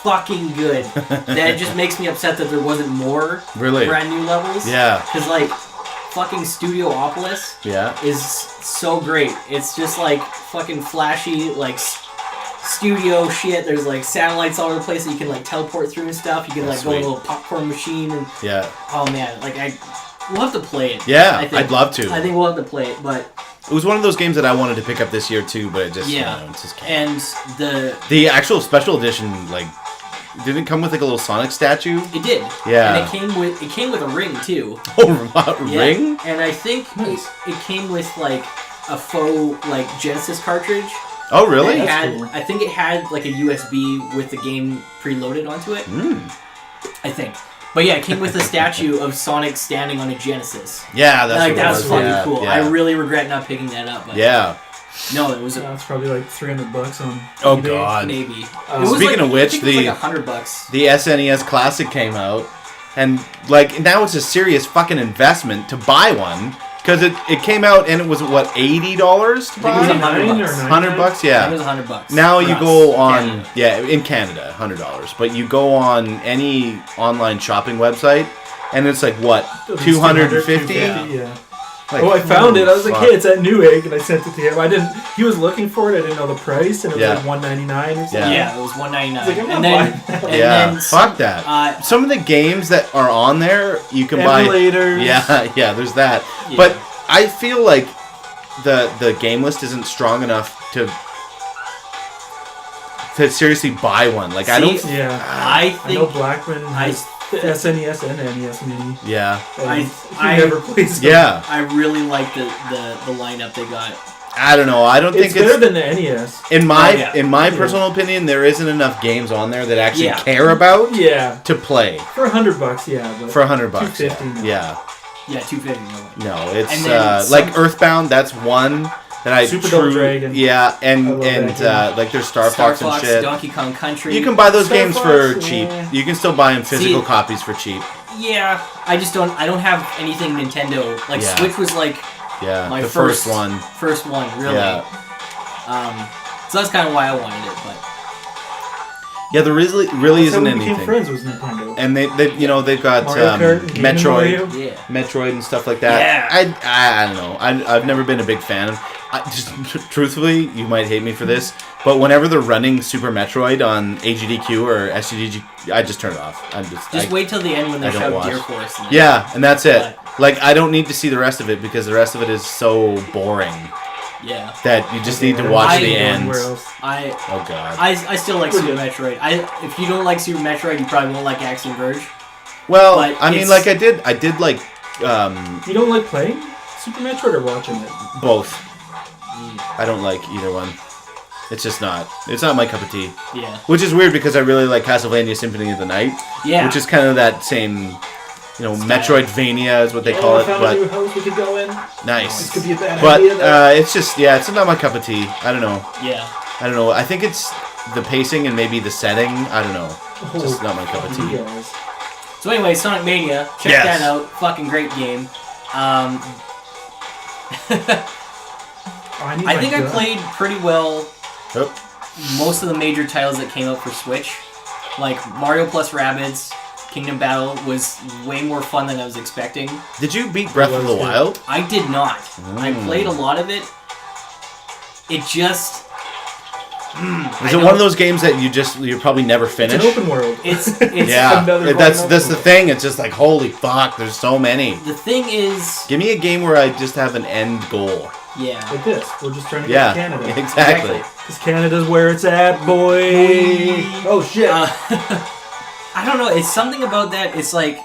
fucking good that it just makes me upset that there wasn't more brand new levels. Yeah. Because, like, fucking Studiopolis is so great. It's just, like, fucking flashy, like, studio shit. There's, like, satellites all over the place that you can, like, teleport through and stuff. You can, like, go in a little popcorn machine and... Yeah. Oh, man. Like, we'll have to play it. Yeah, I'd love to. I think we'll have to play it, but... It was one of those games that I wanted to pick up this year too, but it just it just can't. And the actual special edition, like, didn't it come with like a little Sonic statue? It did. Yeah. And it came with a ring too. Oh, ring? And I think it came with like a faux like Genesis cartridge. Oh, really? Cool. I think it had like a USB with the game preloaded onto it. I think. But yeah, it came with a statue of Sonic standing on a Genesis. Yeah, that's that was fucking cool. Yeah. I really regret not picking that up. But no, it was. It's probably like $300 on. Oh eBay. God. Maybe. Speaking of which, I think it was like $100. The SNES Classic came out, and like now it's a serious fucking investment to buy one. Because it came out and it was what, $80 to buy? I think it was $100. $100, yeah. I think it was $100. Now you go on in Canada, $100. But you go on any online shopping website and it's like what, $250? Yeah. Like, I found it. I was like, hey, it's at Newegg, and I sent it to him. He was looking for it. I didn't know the price, and it was like $199 or something. Yeah, it was $199. Like, and then fuck that. Some of the games that are on there, you can emulators. buy. Yeah, there's that. Yeah. But I feel like the game list isn't strong enough to seriously buy one. Like, I don't. Yeah, I think I know Blackman has the SNES and NES Mini. Yeah, I never played. Yeah, I really like the lineup they got. I don't know. I don't think it's better than the NES. In my personal opinion, there isn't enough games on there that actually care about to play. For $100, yeah. But for $100, $250. Yeah. Yeah, $250. No, it's like Earthbound. That's one. That I Super Double Dragon. Yeah, and like there's Star Fox and shit. Donkey Kong Country. You can buy those games for cheap. You can still buy them physical copies for cheap. Yeah, I don't have anything Nintendo. Like Switch was like my first one. First one, really. Yeah. So that's kind of why I wanted it, but. Yeah, there really isn't anything. Became friends with Nintendo. And they've got Metroid, Metroid and stuff like that. Yeah. I don't know. I've never been a big fan of. Truthfully, you might hate me for this, but whenever they're running Super Metroid on AGDQ or SGDQ, I just turn it off. Just wait till the end when they show Gear Force. And that's it. Like, I don't need to see the rest of it because the rest of it is so boring. Yeah. That you just need to watch the end. Oh God. I still like Super Metroid. If you don't like Super Metroid, you probably won't like Axiom Verge. Well, I mean, like I did like. You don't like playing Super Metroid or watching it? Both. I don't like either one. It's just not. It's not my cup of tea. Yeah. Which is weird because I really like Castlevania Symphony of the Night. Yeah. Which is kind of that same. Metroidvania is what they call it. I found a new house we could go in. Nice. This could be a bad idea. But it's just, it's not my cup of tea. I don't know. Yeah. I don't know. I think it's the pacing and maybe the setting. I don't know. Just not my cup of tea. So anyway, Sonic Mania. Check that out. Fucking great game. I think I played pretty well most of the major titles that came out for Switch. Like Mario plus Rabbids. Kingdom Battle was way more fun than I was expecting. Did you beat Breath of the Wild? I did not. I played a lot of it. It just... Is it one of those games that you'll probably never finish? It's an open world. It's that's the thing. It's just like, holy fuck, there's so many. The thing is... Give me a game where I just have an end goal. Yeah. Like this. We're just trying to get to Canada. Exactly. Because Canada's where it's at, boy. Oh, shit. I don't know. It's something about that. It's like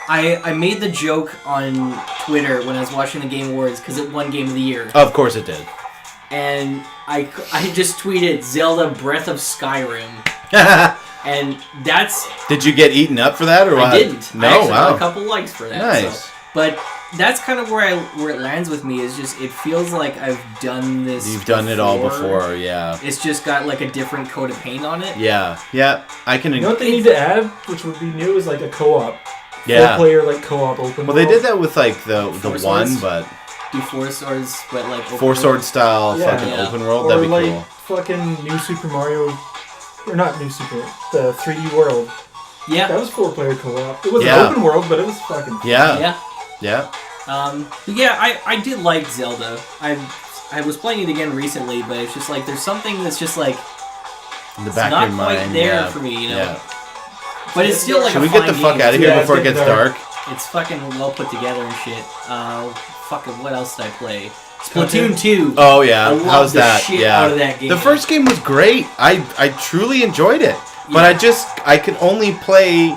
I made the joke on Twitter when I was watching the Game Awards because it won Game of the Year. Of course it did. And I just tweeted Zelda Breath of Skyrim. And that's... Did you get eaten up for that, or what? I didn't. No, I actually got wow. a couple likes for that. Nice. So. But that's kind of where it lands with me, is just, it feels like I've done this You've done it all before, yeah. It's just got like a different coat of paint on it. Yeah, I can... You know what they need to add, which would be new, is like a co-op. Yeah. 4-player like co-op open Well, world. they did that with like the Force one, Swords? but... Do 4 swords, but like... Four sword style Yeah. fucking Yeah. open world, Or that'd be like cool. fucking New Super Mario... Or not New Super... The 3D World. Yeah. That was 4-player co-op. It was Yeah. an open world, but it was fucking... Yeah. Yeah. But yeah, I did like Zelda. I was playing it again recently, but it's just like there's something that's just like In the it's back not of your quite mind, there yeah. for me, you know. Yeah. But it's still like Should a we fun get the fuck game. out of here Yeah, before it it's gets getting dark? It's fucking well put together and shit. Fucking what else did I play? Splatoon 2. Oh yeah, I love how's the that? shit Yeah, out of that game. the first game was great. I truly enjoyed it, but I could only play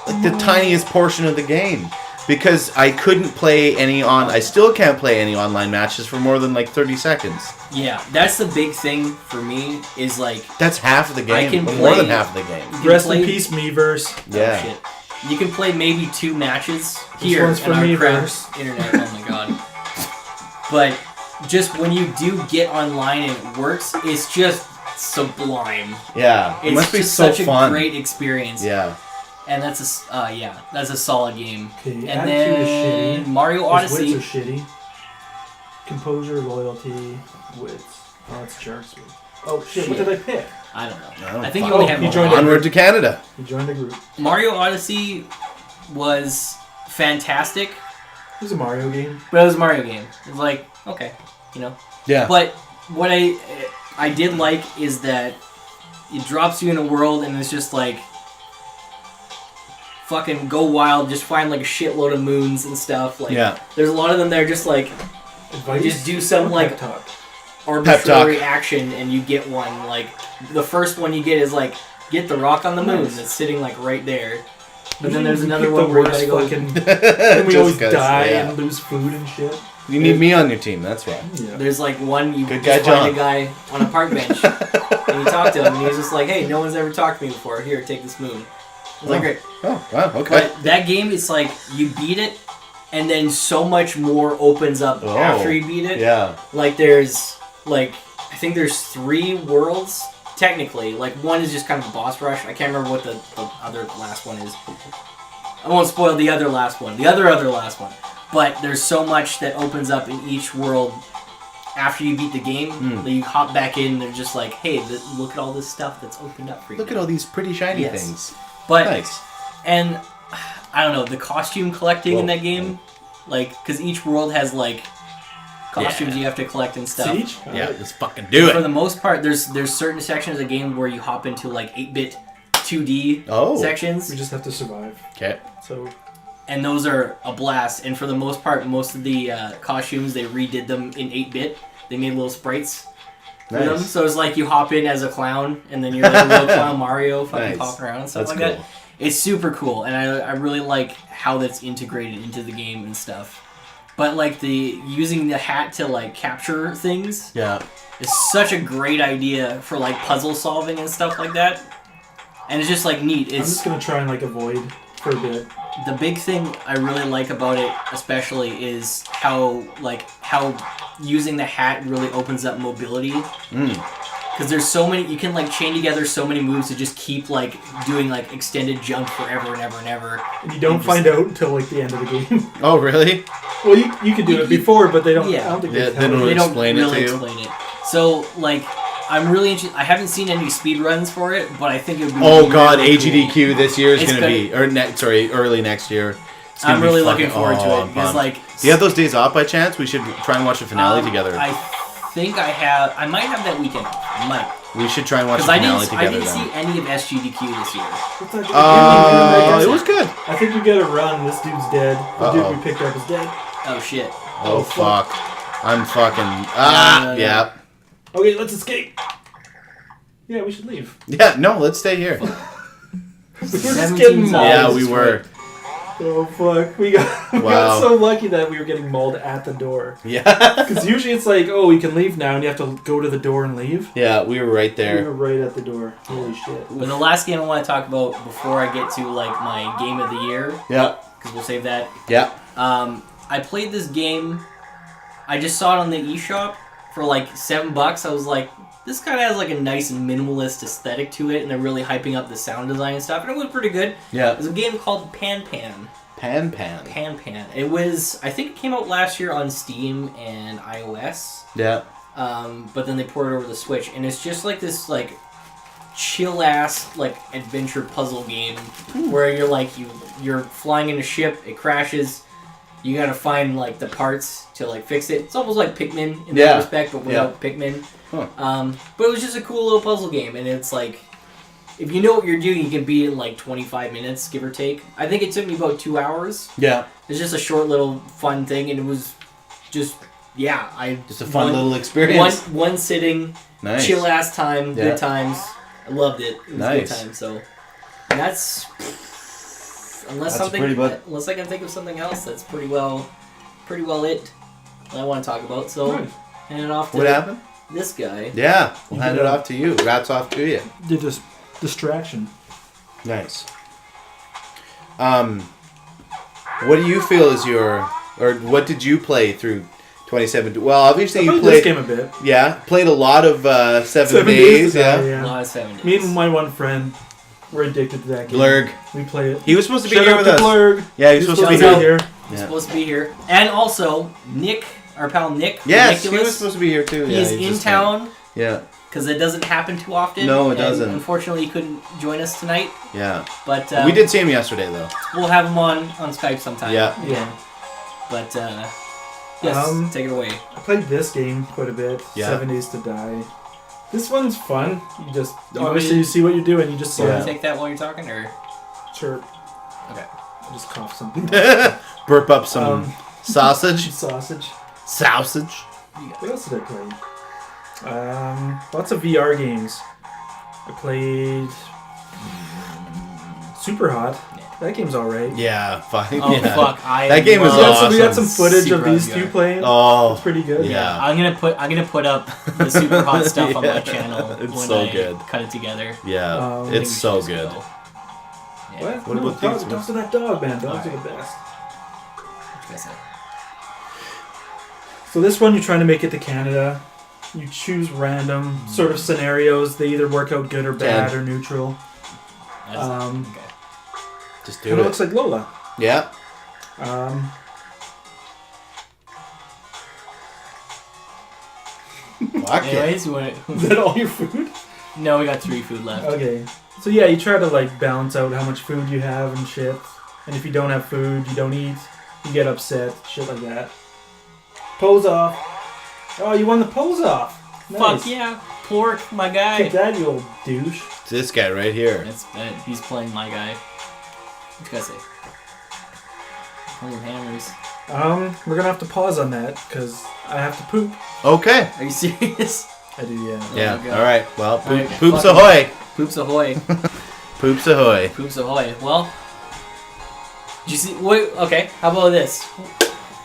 like the tiniest portion of the game because I couldn't play any on. I still can't play any online matches for more than like 30 seconds. Yeah, that's the big thing for me. Is like That's half of the game. I can more play- than half of the game. you can Rest play, in peace, Miiverse. Yeah. Oh, shit. You can play maybe 2 matches This here one's in for our Miiverse. crap internet. Oh my god. But just when you do get online and it works, it's just sublime. Yeah, it It's must be just so such fun. a great experience. Yeah. And that's that's a solid game. Okay, And attitude is then shitty. Mario His Odyssey. wits are shitty. Composure, loyalty, wits. Oh, that's Shark's wits. Oh shit, what Shit. did I pick? I don't know. I don't I think you fuck- only have you one. joined Onward to Canada. He joined a group. Mario Odyssey was fantastic, It was a Mario game. but it was a Mario game. It was like, okay, you know. Yeah. But what I did like is that it drops you in a world and it's just like fucking go wild, just find like a shitload of moons and stuff. Like Yeah. there's a lot of them that are just like Advice? just do some, or like, pep talk? arbitrary action and you get one. Like the first one you get is like get the rock on the moon Nice. that's sitting like right there. But then Usually there's we another pick one the where you worst gotta go. fucking. And we Just always 'cause, die yeah. and lose food and shit. You need me on your team, that's why. Yeah. There's like one you Good just guy, find John. a guy on a park bench and you talk to him and he's just like, hey, no one's ever talked to me before. Here, take this moon. It's like great. Oh, wow, okay. But that game, it's like you beat it, and then so much more opens up after you beat it. Yeah. Like there's like I think there's 3 worlds technically. Like one is just kind of a boss rush. I can't remember what the other last one is. I won't spoil the other last one. The other last one. But there's so much that opens up in each world after you beat the game that you hop back in and they're just like, hey, look at all this stuff that's opened up for you. Look at all these pretty shiny Yes. things. But Nice. and I don't know, the costume collecting in Whoa. that game, like, because each world has like costumes you have to collect and stuff. Siege? Yeah, let's fucking do For it. the most part, there's certain sections of the game where you hop into like 8-bit 2D Oh. sections, We just have to survive. Okay. So and those are a blast. And for the most part, most of the costumes, they redid them in 8-bit. They made little sprites for them. Nice. So it's like you hop in as a clown, and then you're like a little clown Mario fucking Nice. popping around and stuff That's like cool. that. It's super cool, and I really like how that's integrated into the game and stuff. But like the using the hat to like capture things Yeah. is such a great idea for like puzzle solving and stuff like that. And it's just like neat. I'm It's just gonna try and like avoid for a bit. the big thing I really like about it, especially, is how using the hat really opens up mobility. Because there's so many, you can like chain together so many moves to just keep like doing like extended jump forever and ever and ever. And you don't find out until like the end of the game. Oh, really? Well, you could do it before, but they don't. Yeah. I don't think Yeah, they they tell don't you. They don't explain it really to you? explain it. So like, I'm really interested. I haven't seen any speed runs for it, but I think it would be. Oh god, really AGDQ cool. this year is It's gonna be, or early next year. It's gonna I'm be really fucking- looking forward to oh, it I'm because pumped. like. Do you have those days off by chance? We should try and watch the finale together. I think I have. I might have that weekend. I might. We should try and watch the Because finale I together didn't see then. any of SGDQ this year. What's that game? It was good. I think we gotta run. This dude's dead. The Uh-oh. dude we picked up is dead. Oh shit. Oh fuck. I'm fucking. No. Yeah. Okay, let's escape. Yeah, we should leave. Yeah, no, let's stay here. We were just 17 getting zombies. Yeah, we destroyed. were. Oh fuck! We got so lucky that we were getting mauled at the door. Yeah. Because usually it's like, oh, we can leave now, and you have to go to the door and leave. Yeah, we were right there. We were right at the door. Holy shit! But the last game I want to talk about before I get to like my game of the year, Yeah. because we'll save that. Yeah. I played this game. I just saw it on the eShop for like $7. I was like, this kind of has like a nice and minimalist aesthetic to it, and they're really hyping up the sound design and stuff, and it was pretty good. Yeah. It was a game called Pan Pan. Pan Pan. Pan Pan. It was, I think it came out last year on Steam and iOS. Yeah. But then they ported it over the Switch, and it's just like this like chill ass like adventure puzzle game where you're like you're flying in a ship, it crashes. You gotta find like the parts to like fix it. It's almost like Pikmin in that respect, but without Pikmin. Huh. But it was just a cool little puzzle game, and it's like if you know what you're doing, you can beat it in like 25 minutes, give or take. I think it took me about 2 hours. Yeah. It's just a short little fun thing, and it was just just a fun little experience. One sitting, Nice. chill ass time, good times. I loved it. It was Nice. a good time. So that's. Unless That's unless I can think of something else, that's pretty well it that I want to talk about. So, hand it off to What happened? this guy. Yeah, we'll hand it off to you. Rats off to you. Did this distraction. Nice. What do you feel is or what did you play through 2017? Well, obviously I you played played this game a bit. Yeah, played a lot of 7 7 days. days ago, Yeah. A lot of 70s. Me and my one friend were addicted to that game. Blurg. We play it. He was supposed to be Shout here out with to us. Blurg. Yeah, he was supposed to be supposed here. to He's Yeah. supposed to be here, and also Nick, our pal Nick. Yes, he was Ridiculous, supposed to be here too. He's he in just town Yeah, because it doesn't happen too often. No, it and doesn't. Unfortunately, he couldn't join us tonight, yeah. but We did see him yesterday though. We'll have him on Skype sometime. Yeah. Yeah. But yes, take it away. I played this game quite a bit. Yeah. 7 Days to Die. This one's fun. You just You obviously really- you see what you're doing. You just You want Yeah. to take that while you're talking, or chirp. okay? I just cough something. Burp up some sausage. Sausage. Sausage. What else did I play? Lots of VR games. I played Super Hot. That game's alright. Yeah, fuck. Oh yeah. fuck! That game was love- We got awesome. some footage Super of these Hot VR. two playing. Oh, It's pretty good. yeah. I'm gonna put up the super hot stuff on my Yeah, channel it's when so I good. cut it together. Yeah, I it's think we so should good. just go. Yeah. What? What No, about these dogs are that dog, man. Dogs are Alright. the best. What you guys say? So this one, you're trying to make it to Canada. You choose random sort of scenarios. They either work out good or bad or neutral. That's- Okay. Just Kind do of it. looks like Lola. Yeah. Fuck it. Anyways, you want Is that all your food? No, we got 3 food left. Okay. So yeah, you try to like balance out how much food you have and shit. And if you don't have food, you don't eat. You get upset, shit like that. Pose off. Oh, you won the pose off. Nice. Fuck yeah, Pork, my guy. Take that, you old douche. It's this guy right here. He's playing my guy. What you guys say? Oh, hammers. We're gonna have to pause on that because I have to poop. Okay. Are you serious? I do, yeah. Yeah. my God. All right. Well, Alright, poops fuck ahoy. Poops ahoy. Poops ahoy. Poops ahoy. Well, did you see? Wait, okay. How about this?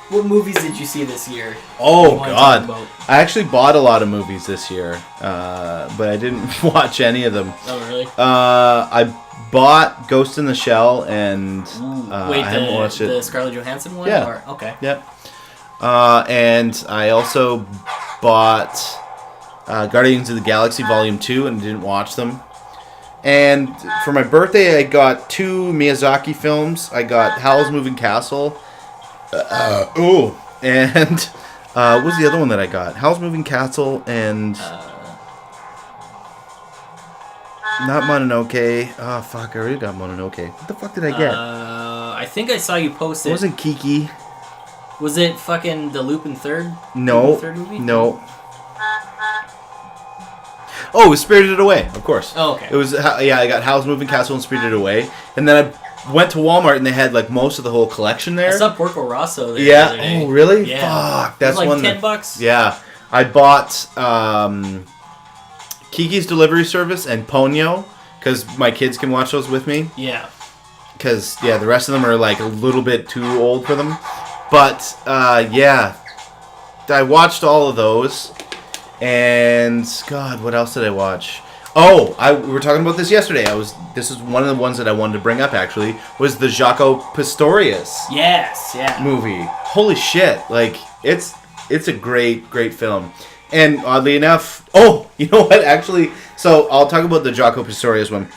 What movies did you see this year? Oh You wanna talk God. about? I actually bought a lot of movies this year, but I didn't watch any of them. Oh really? I bought Ghost in the Shell, and Wait, I haven't watched it. the Scarlett Johansson one? Yeah. Or, okay. Yep. And I also bought Guardians of the Galaxy Volume 2 and didn't watch them. And for my birthday, I got 2 Miyazaki films. I got Howl's Moving Castle. And what was the other one that I got? Howl's Moving Castle and... not Mononoke. Oh, fuck, I already got Mononoke. What the fuck did I get? I think I saw you post It it. wasn't Kiki. Was it fucking the Lupin third? No. Lupin third movie? No. Oh, it was Spirited Away, of course. Oh, okay. It was, yeah, I got Howl's Moving Castle and Spirited Away. And then I went to Walmart and they had, like, most of the whole collection there. I saw Porco Rosso there. Yeah. The other day. Oh, really? Yeah. Fuck. That's it was like one $10 bucks. Yeah. I bought Kiki's Delivery Service and Ponyo, because my kids can watch those with me. Yeah. because the rest of them are like a little bit too old for them. But I watched all of those, and God, what else did I watch? Oh, we were talking about this yesterday. This is one of the ones that I wanted to bring up. Actually, was the Jaco Pastorius movie. Holy shit! Like it's a great film. And oddly enough, you know what? Actually, so I'll talk about the Jaco Pastorius one.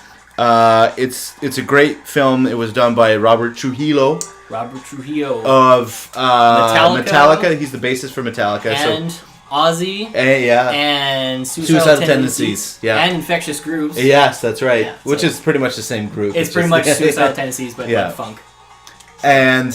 It's a great film. It was done by Robert Trujillo of Metallica. He's the bassist for Metallica. And Ozzy. And Suicidal Tendencies. Yeah. And Infectious Grooves. Yes, that's right. Yeah, Which is pretty much the same group. It's pretty much Suicidal Tendencies, but like funk. And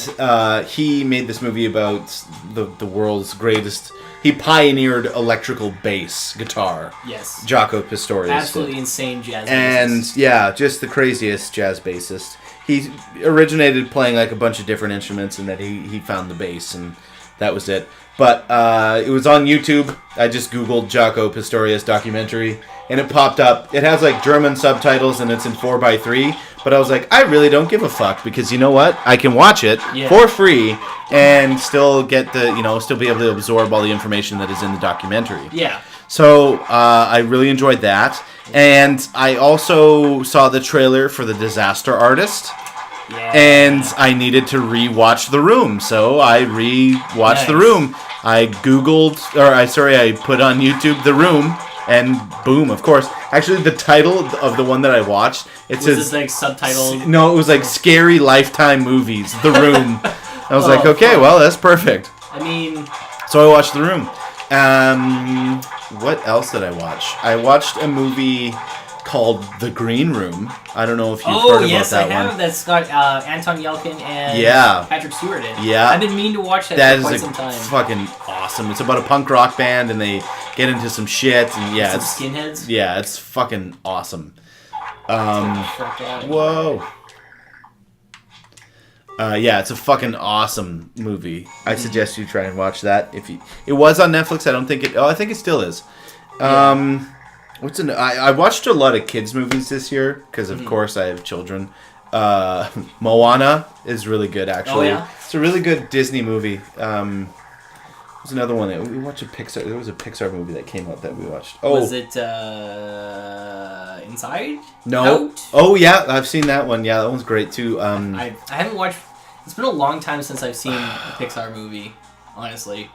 he made this movie about the world's greatest. He pioneered electrical bass guitar. Yes. Jaco Pastorius. Absolutely insane jazz bassist. And just the craziest jazz bassist. He originated playing like a bunch of different instruments, and then he found the bass, and that was it. But it was on YouTube. I just Googled Jaco Pastorius documentary, and it popped up. It has like German subtitles, and it's in 4:3. But I was like, I really don't give a fuck, because you know what? I can watch it for free and still get still be able to absorb all the information that is in the documentary. Yeah. So I really enjoyed that. And I also saw the trailer for The Disaster Artist. Yeah. And I needed to re-watch The Room. So I re-watched The Room. I put on YouTube The Room. And boom, of course. Actually, the title of the one that I watched, was this like subtitled? No, it was like Scary Lifetime Movies, The Room. I was like, okay, fun. Well, that's perfect. I mean... So I watched The Room. What else did I watch? I watched a movie called The Green Room. I don't know if you've heard about that one. I have. That's got Anton Yelchin and Patrick Stewart in it. Yeah. I've been meaning to watch that for quite some time. That is fucking awesome. It's about a punk rock band, and they get into some shit, and some skinheads. Yeah, it's fucking awesome. Whoa. It's a fucking awesome movie. I suggest you try and watch that. It was on Netflix. I think it still is. I watched a lot of kids movies this year because of course I have children. Moana is really good actually. Oh, yeah? It's a really good Disney movie. There's another one that we watched there was a Pixar movie that came out that we watched. Oh, was it Inside? No. Out? Oh yeah, I've seen that one. Yeah, that one's great too. I haven't watched. It's been a long time since I've seen a Pixar movie. Honestly.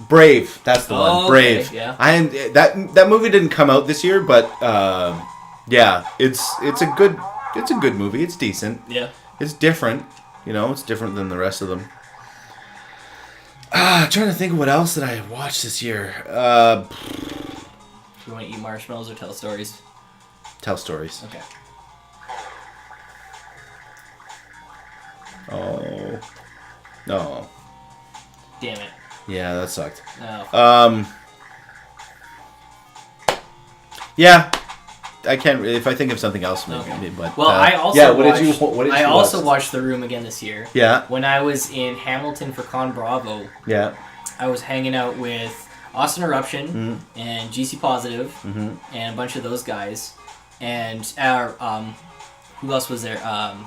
Brave, that's the one. Okay, Brave. yeah. That movie didn't come out this year, but it's a good movie. It's decent. Yeah. It's different. It's different than the rest of them. Trying to think of what else that I watched this year. You want to eat marshmallows or tell stories? Tell stories. Okay. Oh. No. Damn it. Yeah, that sucked. Oh. Yeah. I can't. If I think of something else, maybe. Okay. But well, I also yeah. I also watched The Room again this year. Yeah. When I was in Hamilton for Con Bravo. Yeah. I was hanging out with Austin Eruption and GC Positive and a bunch of those guys, and who else was there? I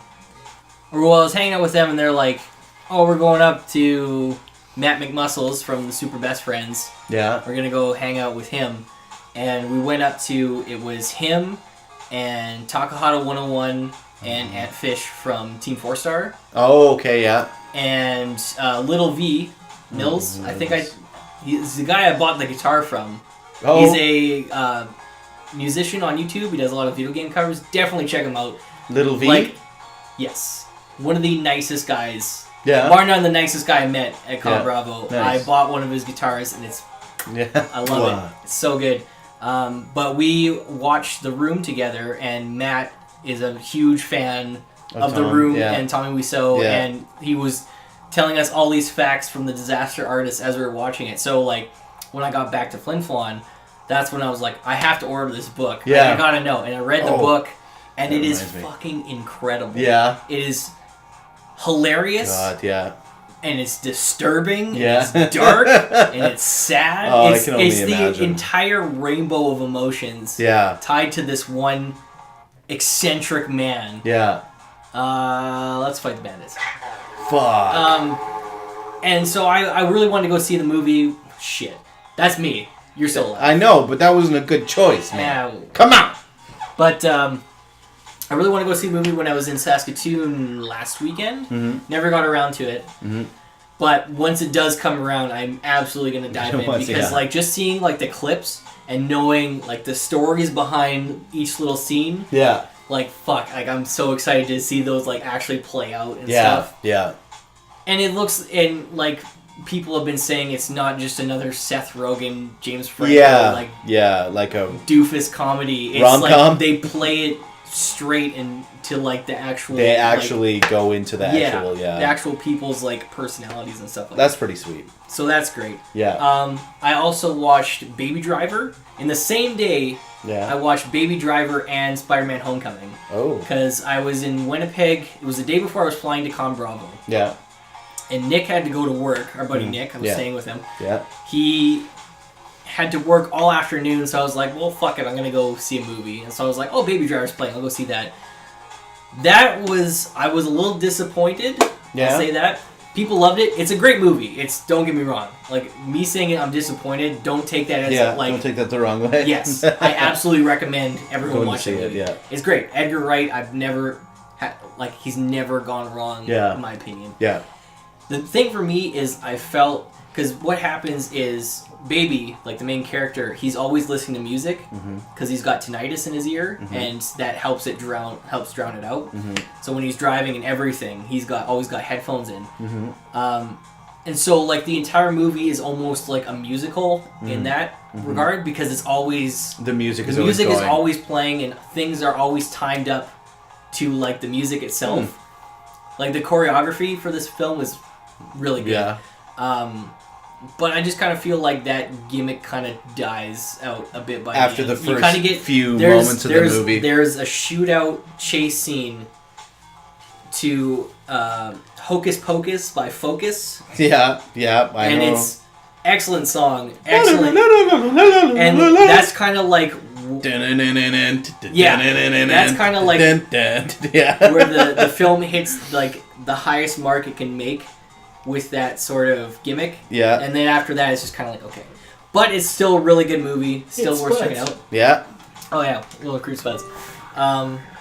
was hanging out with them, and they're like, "Oh, we're going up to Matt McMuscles from the Super Best Friends. Yeah. We're gonna go hang out with him." And we went up to, it was him and Takahata 101 and Ant Fish from Team 4-Star. Oh, okay, yeah. And Little V, Mills, he's the guy I bought the guitar from. Oh. He's a musician on YouTube. He does a lot of video game covers. Definitely check him out. Little V? Yes. One of the nicest guys. Yeah. Bar none, the nicest guy I met at Con Bravo. Nice. I bought one of his guitars, and I love it. It's so good. But we watched The Room together, and Matt is a huge fan of The Room and Tommy Wiseau, and he was telling us all these facts from The Disaster Artist as we were watching it. So, when I got back to Flin Flon, that's when I was like, I have to order this book. Yeah. I gotta know. And I read the book, and it is fucking incredible. Yeah. It is hilarious. God, yeah. And it's disturbing, yeah. And it's dark, and it's sad. Oh, it's I can only it's imagine. The entire rainbow of emotions tied to this one eccentric man. Yeah. Let's Fight the Bandits. Fuck. And so I really wanted to go see the movie. Shit. That's me. You're still alive. I know, but that wasn't a good choice, man. Yeah. Come on! But I really want to go see the movie when I was in Saskatoon last weekend. Mm-hmm. Never got around to it. Mm-hmm. But once it does come around, I'm absolutely going to dive in. Because, like, just seeing, like, the clips and knowing, like, the stories behind each little scene. Yeah. Like, fuck. Like, I'm so excited to see those, like, actually play out and stuff. Yeah. And it looks, and, like, people have been saying it's not just another Seth Rogen, James Franco, like a doofus comedy. It's rom-com? like they play it straight into like the actual. They actually go into the actual, the actual people's like personalities and stuff like That's that. pretty sweet. So that's great. Yeah. I also watched Baby Driver in the same day. Yeah. I watched Baby Driver and Spider-Man: Homecoming. Oh. Because I was in Winnipeg. It was the day before I was flying to Con Bravo. Yeah. And Nick had to go to work. Our buddy Nick, I was staying with him. Yeah. He had to work all afternoon, so I was like, well, fuck it, I'm going to go see a movie. And so I was like, oh, Baby Driver's playing, I'll go see that. I was a little disappointed, I'll say that. People loved it. It's a great movie. Don't get me wrong. Like, me saying it, I'm disappointed, don't take that as, like... don't take that the wrong way. Yes, I absolutely recommend everyone watch it. Yeah. It's great. Edgar Wright, I've never... he's never gone wrong, in my opinion. Yeah. The thing for me is I felt... Because what happens is Baby, like the main character, he's always listening to music because he's got tinnitus in his ear, and that helps drown it out. So when he's driving and everything, he's always got headphones in. And so like the entire movie is almost like a musical in that regard because it's always the music is always playing and things are always timed up to like the music itself. Like the choreography for this film is really good. Yeah. But I just kind of feel like that gimmick kind of dies out a bit by after the the end. first You kinda get, few moments of the movie. There's a shootout chase scene to Hocus Pocus by Focus. Yeah, I know. And it's excellent song. Excellent. And that's kind of like... that's kind of like where the film hits like the highest mark it can make with that sort of gimmick. Yeah. And then after that, it's just kind of like, okay. But it's still a really good movie. Still worth checking out. Yeah. Oh, yeah. Little Cruise Spuds.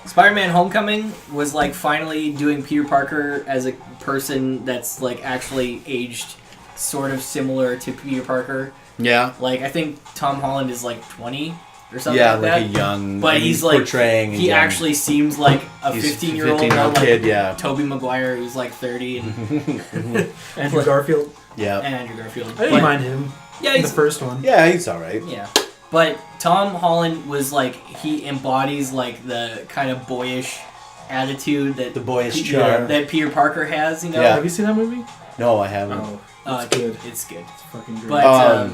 Spider-Man Homecoming was, like, finally doing Peter Parker as a person that's, like, actually aged sort of similar to Peter Parker. Yeah. Like, I think Tom Holland is, like, 20 or something like that. Yeah, like a young... But he's, like... portraying he actually seems like a 15-year-old kid, yeah. Tobey Maguire, who's, like, 30. And Andrew Garfield. Yeah. And Andrew Garfield. I didn't mind him. Yeah, in the first one. Yeah, he's alright. Yeah. But Tom Holland was, like, he embodies, like, the kind of boyish attitude that... The boyish charm. That Peter Parker has, you know? Yeah. Have you seen that movie? No, I haven't. Oh, it's good. It's good. It's fucking great. But,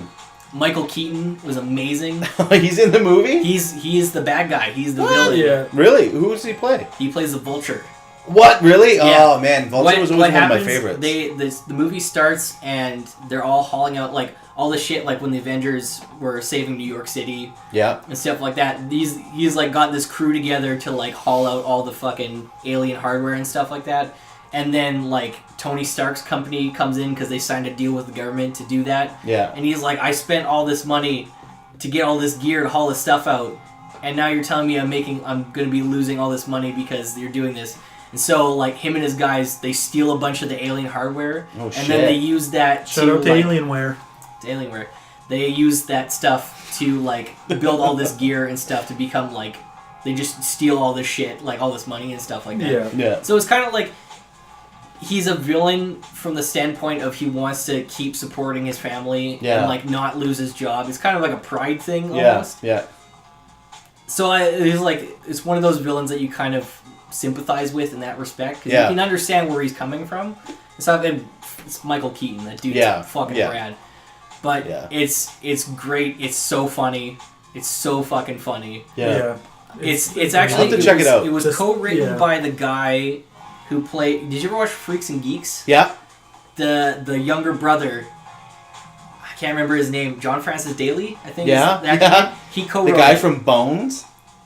Michael Keaton was amazing. He's in the movie? He is the bad guy. He's the villain. Yeah. Really? Who does he play? He plays the Vulture. What? Really? Yeah. Oh, man. Vulture was always one of my favorites. The movie starts, and they're all hauling out, like, all the shit, like, when the Avengers were saving New York City. Yeah. And stuff like that. He's, like, got this crew together to, like, haul out all the fucking alien hardware and stuff like that. And then, like, Tony Stark's company comes in because they signed a deal with the government to do that. Yeah. And he's like, I spent all this money to get all this gear to haul this stuff out. And now you're telling me I'm going to be losing all this money because you're doing this. And so, like, him and his guys, they steal a bunch of the alien hardware. Oh, shit. And then they use that Shout out to Alienware. To Alienware. They use that stuff to, like, build all this gear and stuff to become, like, they just steal all this shit, like, all this money and stuff like that. Yeah. So it's kind of like, he's a villain from the standpoint of he wants to keep supporting his family and, like, not lose his job. It's kind of like a pride thing, almost. Yeah. So it's one of those villains that you kind of sympathize with in that respect. Because you can understand where he's coming from. It's Michael Keaton. That dude's fucking rad. But it's great. It's so funny. It's so fucking funny. Yeah. It's actually... I'll have to check it out. It was co-written by the guy who played... Did you ever watch Freaks and Geeks? Yeah. The younger brother... I can't remember his name. John Francis Daly, I think. Yeah. He co-wrote the guy it. from Bones?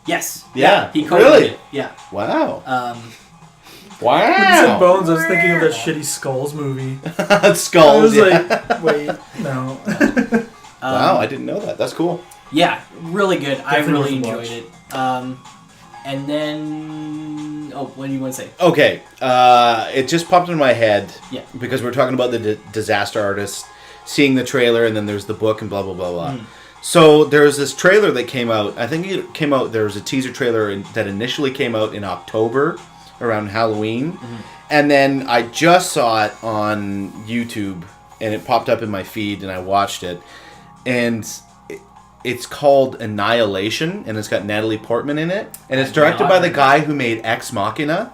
Yes. Yeah. He co-wrote really? it. Yeah. Wow. Wow. When you said bones, I was thinking of that shitty Skulls movie. Skulls. I was like, wait, no. Wow, I didn't know that. That's cool. Yeah, really good. I Definitely really worth enjoyed it. And then, what do you want to say? Okay, it just popped into my head. Yeah. Because we're talking about the disaster artist, seeing the trailer, and then there's the book and blah blah blah blah. So there's this trailer that came out. I think it came out. There was a teaser trailer that initially came out in October, around Halloween, and then I just saw it on YouTube, and it popped up in my feed, and I watched it, and it's called Annihilation, and it's got Natalie Portman in it, and it's directed by the guy who made Ex Machina,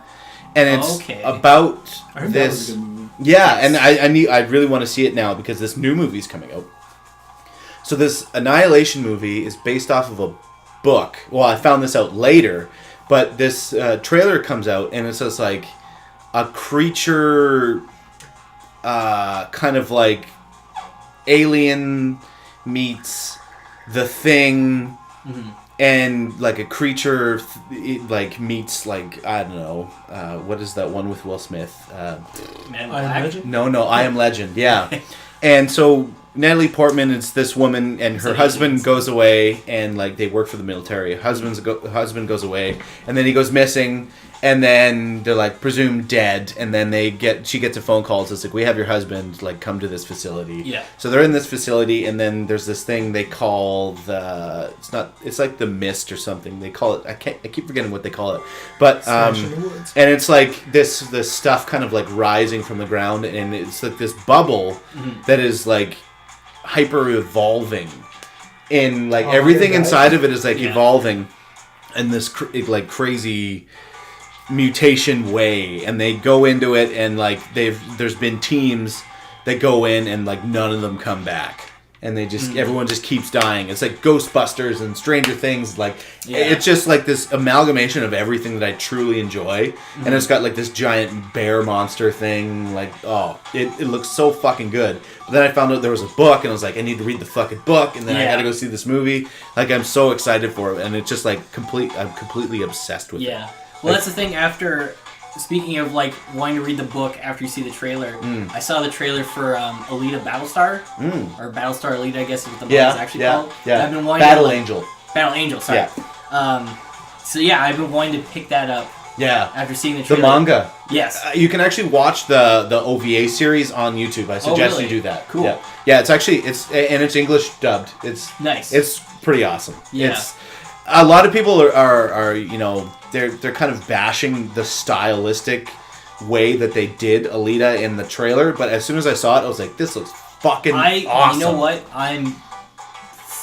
and it's about I heard this. that was a good movie. Yeah, and I really want to see it now because this new movie's coming out. So this Annihilation movie is based off of a book. Well, I found this out later, but this trailer comes out and it's just like a creature, kind of like Alien meets The Thing, and like a creature like meets like, I don't know, what is that one with Will Smith? Man in I Black? Imagine? No, I Am Legend. Yeah, and so Natalie Portman is this woman, and her husband goes away, and like they work for the military. Husband goes away, and then he goes missing, and then they're like presumed dead, and then she gets a phone call. It's like, we have your husband, like come to this facility. Yeah. So they're in this facility, and then there's this thing they call it's like the mist or something. They call it. I keep forgetting what they call it, but Smash in the woods. and it's like this stuff kind of like rising from the ground, and it's like this bubble that is like hyper evolving, and like everything inside of it is like evolving in this like crazy mutation way, and they go into it, and like there's been teams that go in, and like none of them come back, and they just everyone just keeps dying. It's like Ghostbusters and Stranger Things. Like it's just like this amalgamation of everything that I truly enjoy, and it's got like this giant bear monster thing. Like, oh, it looks so fucking good. But then I found out there was a book, and I was like, I need to read the fucking book, and then I gotta go see this movie. Like, I'm so excited for it, and it's just like I'm completely obsessed with it. Yeah. Well, that's the thing. Speaking of like wanting to read the book after you see the trailer, I saw the trailer for Alita Battlestar, or Battlestar Alita, I guess is what the movie is actually called. Yeah. I've been wanting Battle Angel. Battle Angel, sorry. Yeah. So yeah, I've been wanting to pick that up. Yeah. After seeing the The trailer. manga. Yes. You can actually watch the OVA series on YouTube. I suggest you do that. Cool. Yeah. It's actually it's English dubbed. It's nice. It's pretty awesome. Yeah. It's a lot of people are you know, they're kind of bashing the stylistic way that they did Alita in the trailer, but as soon as I saw it, I was like, this looks fucking awesome. You know what? I'm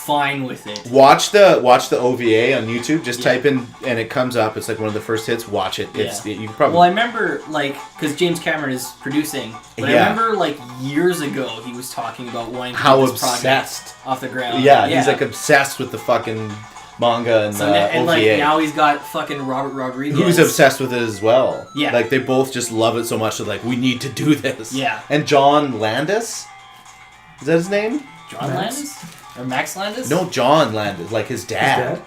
fine with it. Watch the OVA on YouTube. Just type in, and it comes up. It's like one of the first hits. Watch it. You can probably. Well, I remember because James Cameron is producing, but I remember like years ago he was talking about wanting to get this project off the ground. Yeah, he's like obsessed with the fucking manga and and OVA. like now he's got fucking Robert Rodriguez, who's obsessed with it as well. Yeah, like they both just love it so much that like, we need to do this. Yeah, and John Landis, is that his name? John Landis or Max Landis? No, John Landis, like his dad.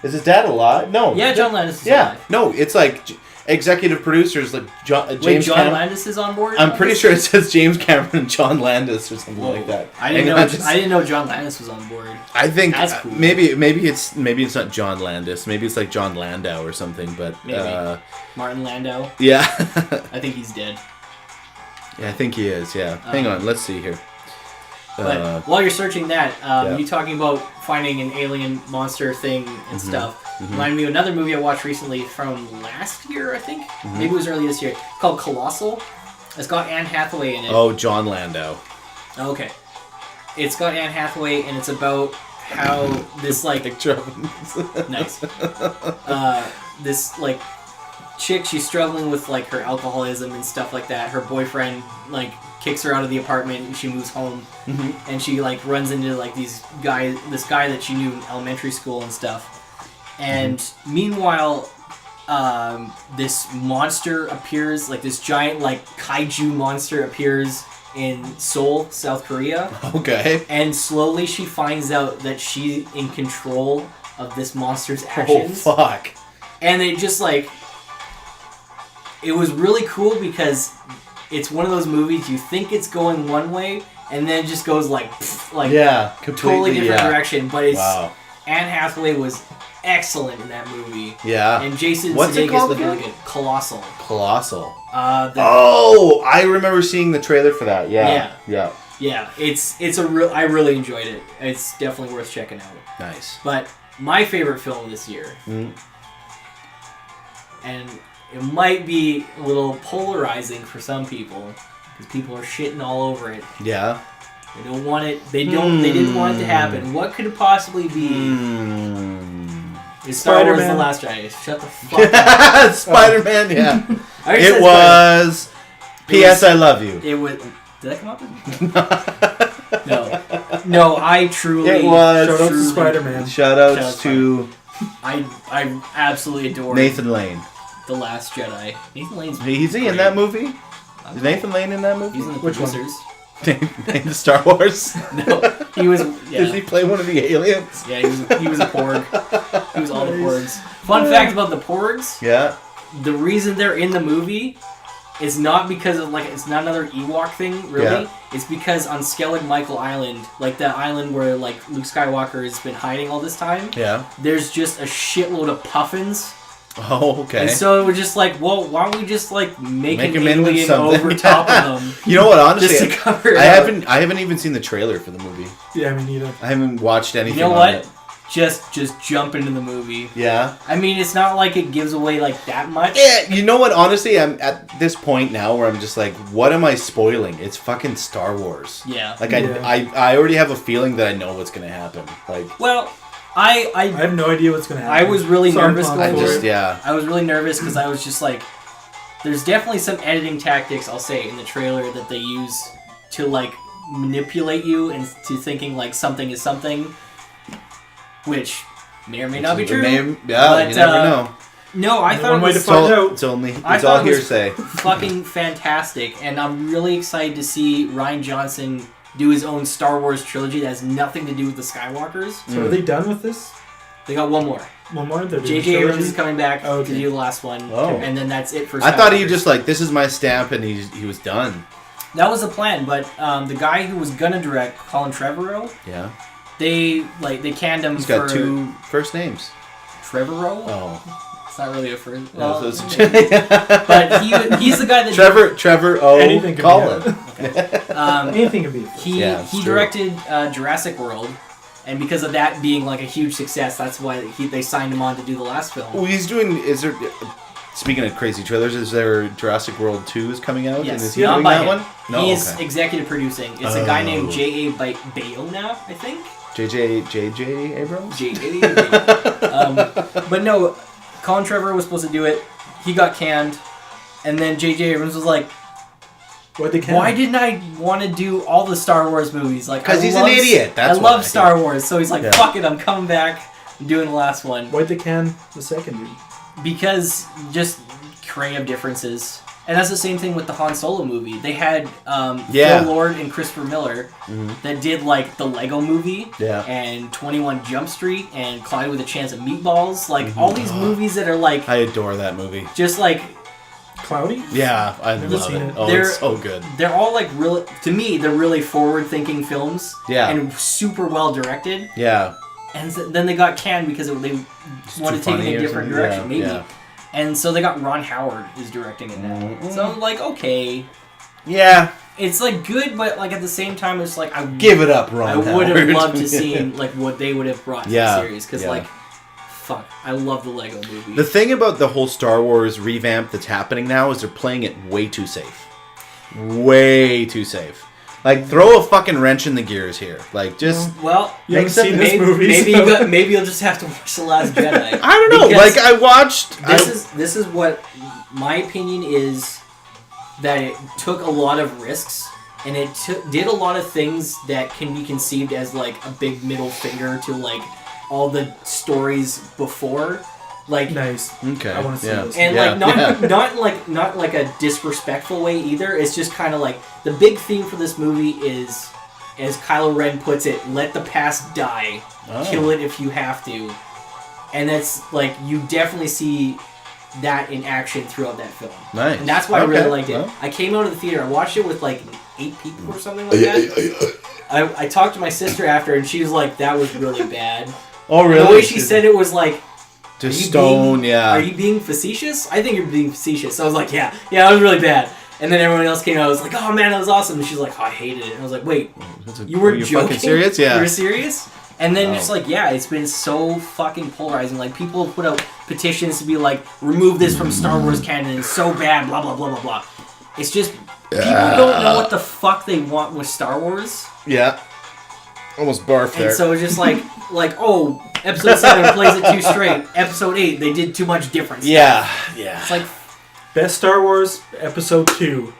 Is his dad alive? No. Yeah, John Landis is alive. No, it's like executive producers like James John Landis is on board? I'm pretty sure it says James Cameron and John Landis or something like that. I didn't know John Landis was on board. I think that's cool. maybe it's not John Landis. Maybe it's like John Landau or something. But maybe Martin Landau. Yeah, I think he's dead. Yeah, I think he is. Yeah, hang on. Let's see here. But while you're searching that, you talking about finding an alien monster thing and stuff. Reminded me of another movie I watched recently from last year, I think. Maybe it was early this year. Called Colossal. It's got Anne Hathaway in it. Oh, John Landau. Okay. It's got Anne Hathaway, and it's about how this like nice. This like chick, she's struggling with like her alcoholism and stuff like that. Her boyfriend like kicks her out of the apartment, and she moves home, and she like runs into like this guy that she knew in elementary school and stuff. And meanwhile, this monster appears, like this giant like kaiju monster appears in Seoul, South Korea. Okay. And slowly she finds out that she's in control of this monster's actions. Oh fuck. And it just like it was really cool because it's one of those movies you think it's going one way and then it just goes like totally different direction. But it's Anne Hathaway was excellent in that movie. Yeah. And Jason What's it Sudeikis called was again? really good. Colossal. I remember seeing the trailer for that. Yeah. I really enjoyed it. It's definitely worth checking out. Nice. But my favorite film this year, and it might be a little polarizing for some people because people are shitting all over it. Yeah. They don't want it. They didn't want it to happen. What could it possibly be? It's Star Wars: The Last Jedi. Shut the fuck up. Spider-Man. Yeah. It was. P.S. I love you. It was. Did that come up? No. I truly. It was. Shout out to Spider-Man. Shoutouts to. I absolutely adore Nathan Lane. The Last Jedi. Nathan Lane's. Is he in that movie? Is Nathan Lane in that movie? He's in the Which producers. Named Star Wars? No, he was. Yeah. Did he play one of the aliens? Yeah, he was a Porg. He was all the Porgs. Fun fact about the Porgs. Yeah. The reason they're in the movie is not because of it's not another Ewok thing, really. Yeah. It's because on Skellig Michael Island, the island where Luke Skywalker has been hiding all this time. Yeah. There's just a shitload of puffins. Oh, okay. And so we're just like, well, why don't we just make an him in with alien something. over top of them? You know what? Honestly, just to cover it I up. haven't even seen the trailer for the movie. Yeah, me neither. I haven't watched anything. You know on what? it. Just jump into the movie. Yeah. I mean, it's not like it gives away that much. Yeah. You know what? Honestly, I'm at this point now where I'm just like, what am I spoiling? It's fucking Star Wars. Yeah. I already have a feeling that I know what's gonna happen. Well. I have no idea what's going to happen. I was really nervous going for it. Yeah. I was really nervous because I was just there's definitely some editing tactics, I'll say, in the trailer that they use to manipulate you into thinking something is something, which may or may not be true. But, you never know. No, I thought it was It's all hearsay. Fucking fantastic, and I'm really excited to see Rian Johnson do his own Star Wars trilogy that has nothing to do with the Skywalkers. So are they done with this? They got one more. One more? J.J. Abrams is coming back to do the last one. Oh. And then that's it for Skywalkers. I thought he just this is my stamp and he was done. That was the plan, but the guy who was gonna direct, Colin Trevorrow, they canned him. He's got two first names. Trevorrow? Oh. It's not really a first. Well, but he's the guy that Trevor O. Anything Colin. Anything could be. He directed Jurassic World, and because of that being a huge success, that's why they signed him on to do the last film. Well, he's doing. Is there? Speaking of crazy trailers, is there Jurassic World 2 is coming out? Yes, and is he doing that one? No, he's executive producing. It's a guy named J.A. Bayona, I think. J.J. Abrams. J.J. But no. Colin Trevorrow was supposed to do it. He got canned. And then J.J. Abrams was like, why didn't I want to do all the Star Wars movies? Because he's an idiot. I love Star Wars. So he's like, fuck it, I'm coming back. I'm doing the last one. Why'd they can the second dude? Because just creative differences. And that's the same thing with the Han Solo movie. They had Phil Lord and Christopher Miller that did the Lego movie and 21 Jump Street and Clyde with a Chance of Meatballs. All these movies that are I adore that movie. Just Cloudy? Yeah, I love it. Oh, it's so good. They're all really, to me, they're really forward-thinking films. Yeah. And super well directed. Yeah. And then they got canned because they wanted to take it in a different direction, maybe. Yeah. And so they got Ron Howard is directing it now. So I'm okay. Yeah. It's good, but at the same time, it's give it up, Ron Howard. I would have loved to see what they would have brought to the series because fuck, I love the Lego movie. The thing about the whole Star Wars revamp that's happening now is they're playing it way too safe. Way too safe. Throw a fucking wrench in the gears here. Just you haven't seen this movie. Maybe you'll just have to watch The Last Jedi. I don't know. I watched. This is what my opinion is, that it took a lot of risks and it did a lot of things that can be conceived as a big middle finger to all the stories before. Nice. Okay. I want to see this. And not a disrespectful way either. It's just kind of the big theme for this movie is, as Kylo Ren puts it, let the past die. Kill it if you have to. And that's you definitely see that in action throughout that film. Nice. And that's why I really liked it. Well. I came out of the theater. I watched it with like 8 people or something like that. I talked to my sister after, and she was like, "That was really bad." Oh, really? The way she said it was like, just stone, yeah. Are you being facetious? I think you're being facetious. So I was like, yeah, that was really bad. And then everyone else came out. I was like, oh man, that was awesome. And she's like, oh, I hated it. And I was like, wait, you were joking? Fucking serious? Yeah. You were serious? And then it's like, yeah, it's been so fucking polarizing. Like, people have put out petitions to be like, remove this from Star Wars canon. It's so bad, blah, blah, blah, blah, blah. It's just, people don't know what the fuck they want with Star Wars. Yeah. Almost barfed there. And so it's just like, oh, episode 7 plays it too straight. Episode 8, they did too much different stuff. Yeah. It's like, Best Star Wars, Episode 2.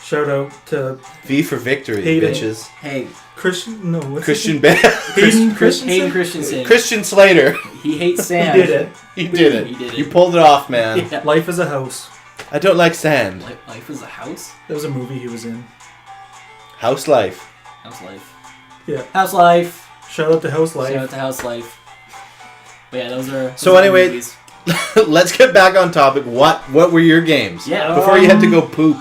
Shout out to V for victory, Hayden. bitches. hey, Christian. No, what's Christian his Bale. Hayden Christensen. Hayden Christensen. Christian Slater. He hates sand. He did it. You did it. He did it. You pulled it off, man. Yeah. Life is a House. I don't like sand. Life is a house? That was a movie he was in. House life. House life. Yeah. House life. Shout out to House Life. Shout out to House life. But yeah, those are. So anyway, let's get back on topic. What were your games? Yeah. Before you had to go poop.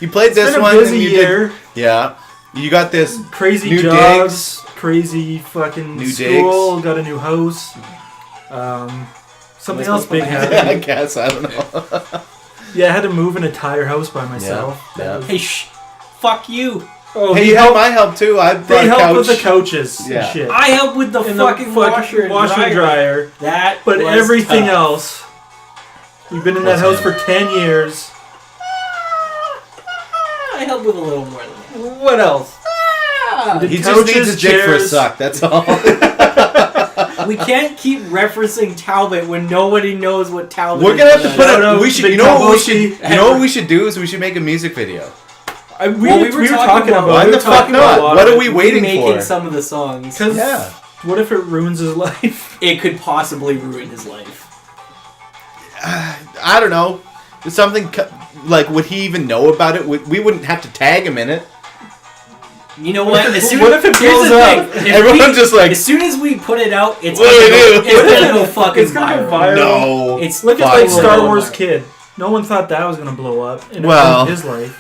You played this It's been one. a busy and you year. Did, yeah. You got this Crazy new jobs. Crazy fucking New school. digs. Got a new house. Something Am I else supposed to big put my hands digs. I happened. guess. I don't know. Yeah, I had to move an entire house by myself. Yeah. Hey, fuck you. Oh, Hey, you had my help too. I brought They a helped with couch. the couches Yeah. and shit. I help with the And fucking washer and dryer. That But was everything tough. else, we've been in that What's house for 10 years. I help with a little more than that. What else? He just Couches, needs a dick for a chairs. suck. That's all. We can't keep referencing Talbot when nobody knows what Talbot We're gonna have to does. put Shout it. out We to should. Big You know what we Tom should. Boski. You know what we should do is we should make a music video. We Well, were talking about Why we the were fuck talking not? about What are it. we waiting making for? some of the songs. Because Yeah. what if it ruins his life? It could possibly ruin his life. I don't know. It's something like would he even know about it? We wouldn't have to tag him in it. You know what? What if As soon, what if it here's blows the up? thing. If Everyone's just like, as soon as we put it out, it's What do gonna you go, do? it's gonna go fucking It's gonna go viral. viral. no. It's Look at Fuck like Star no. Wars Kid. No one thought that was gonna blow up. And it Well. ruined his life.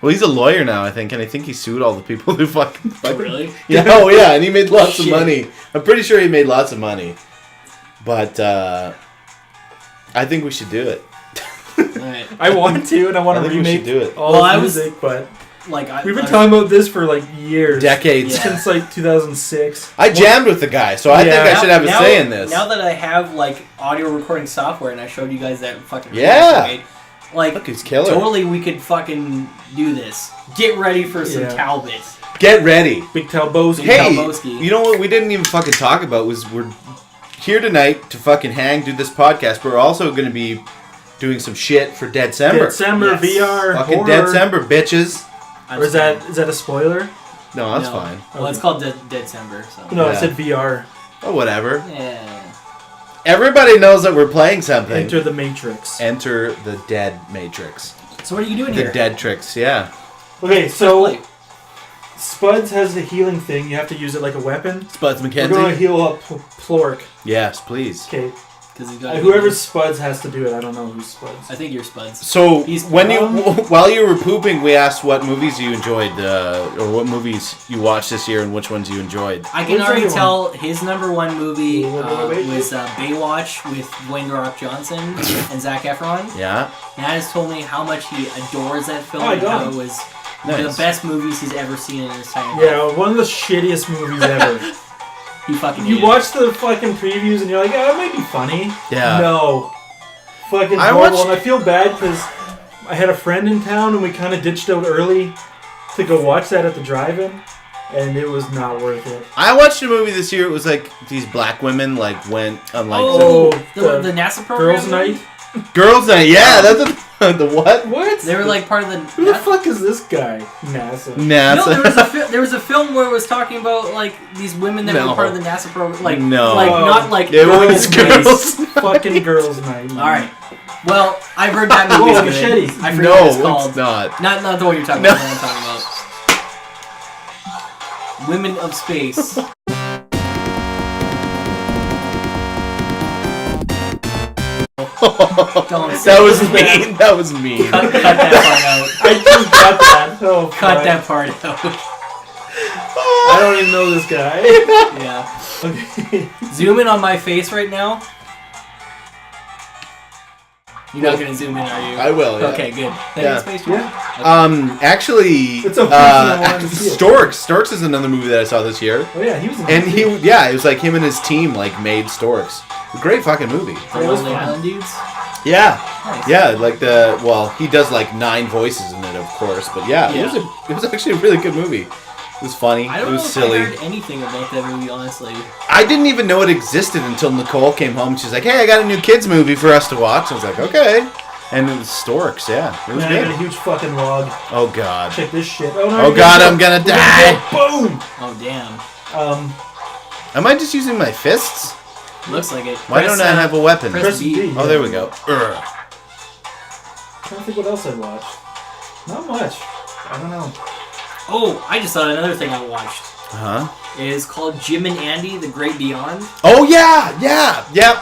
Well, he's a lawyer now, I think, and I think he sued all the people who fucking. Oh, really? Yeah. Oh, yeah, and he made lots of Shit. money. I'm pretty sure he made lots of money, but I think we should do it. Alright. I want to, and I want I to think we should remake do it. all Well, his I was- music, but Like we've been talking about this for like years. Decades. Yeah. Since like 2006. I jammed with the guy, so I think Yeah. I should have a say in this. Now that I have like audio recording software and I showed you guys that fucking Yeah. remix I made, like Look, he's killer. totally we could fucking do this. Get ready for some Yeah. Talbot. Get ready. Big Talboski. Hey, Talboski. you know what we didn't even fucking talk about was we're here tonight to fucking hang, do this podcast, but we're also going to be doing some shit for Deadcember. December Yes. VR Fucking horror. Deadcember, bitches. Or is that a spoiler? No, that's No. fine. Well, it's called Deadcember. So. No, Yeah. I said VR. Oh, whatever. Yeah. Everybody knows that we're playing something. Enter the Matrix. Enter the Dead Matrix. So what are you doing The here? Dead Tricks, yeah. Okay, so Play. Spuds has the healing thing. You have to use it like a weapon. Spuds We're going to McKenzie? heal up Plork. Yes, please. Okay, 'Cause he's got whoever Spuds has to do it. I don't know who's Spuds. I think you're Spuds. So, He's- while you were pooping, we asked what movies you enjoyed, or what movies you watched this year and which ones you enjoyed. I can What's already everyone? tell his number one movie Wait. was Baywatch with Dwayne The Rock Johnson and Zac Efron. Yeah? Nat has told me how much he adores that film Oh, I and how don't. it was one of Nice. the best movies he's ever seen in his entire life. Yeah, one of the shittiest movies ever. He fucking You hated watch the fucking previews and you're like, oh, it might be funny. Yeah. No. Fucking I horrible. watched- And I feel bad because I had a friend in town and we kind of ditched out early to go watch that at the drive-in. And it was not worth it. I watched a movie this year. It was like these black women went on like Oh, So, the NASA program. Girls' night? girls' night. Yeah, that's the what? What? They were like part of the. Who the fuck is this guy? NASA. NASA. No, there was a film where it was talking about like these women that No. were part of the NASA program. Like, No. like not like. It going was to space. girls. Fucking girls' night. All right. Well, I've heard that movie's Whoa, good. machete. I forget No, what it's called. it's not. Not the one you're talking No. about. The one I'm talking about. Women of Space. Don't say That was that. mean. That was mean. Cut that part out. I just got that. Oh, Cut fuck. that part out. I don't even know this guy. Yeah. Okay. Zoom in on my face right now. You're not gonna zoom in, are you? I will. Yeah. Okay, good. Yeah. Space Yeah. Actually, It's okay, I wanted to see it. Storks is another movie that I saw this year, Oh yeah, he was in and that it was like him and his team like made Storks. Great fucking movie. The Yeah, it was Lonely fun. Island dudes. Yeah, Nice. yeah, like he does like 9 voices in it, of course, but yeah. It was actually a really good movie. It was funny. I It don't know was if silly. I heard anything about that movie, honestly. I didn't even know it existed until Nicole came home. She's like, "Hey, I got a new kids movie for us to watch." I was like, "Okay," and it was Storks. Yeah, it was Man, I got a good. huge fucking log. Oh God. Check this shit. Oh, no, Oh you're God, gonna I'm gonna go- die. Boom. Oh damn. Am I just using my fists? Looks like it. Why don't I have a weapon? press B. B. Oh, there we go. Urgh. trying to think what else I watched. Not much. I don't know. Oh, I just thought of another thing I watched. Huh? It is called Jim and Andy: The Great Beyond. Oh yeah, yeah, yep.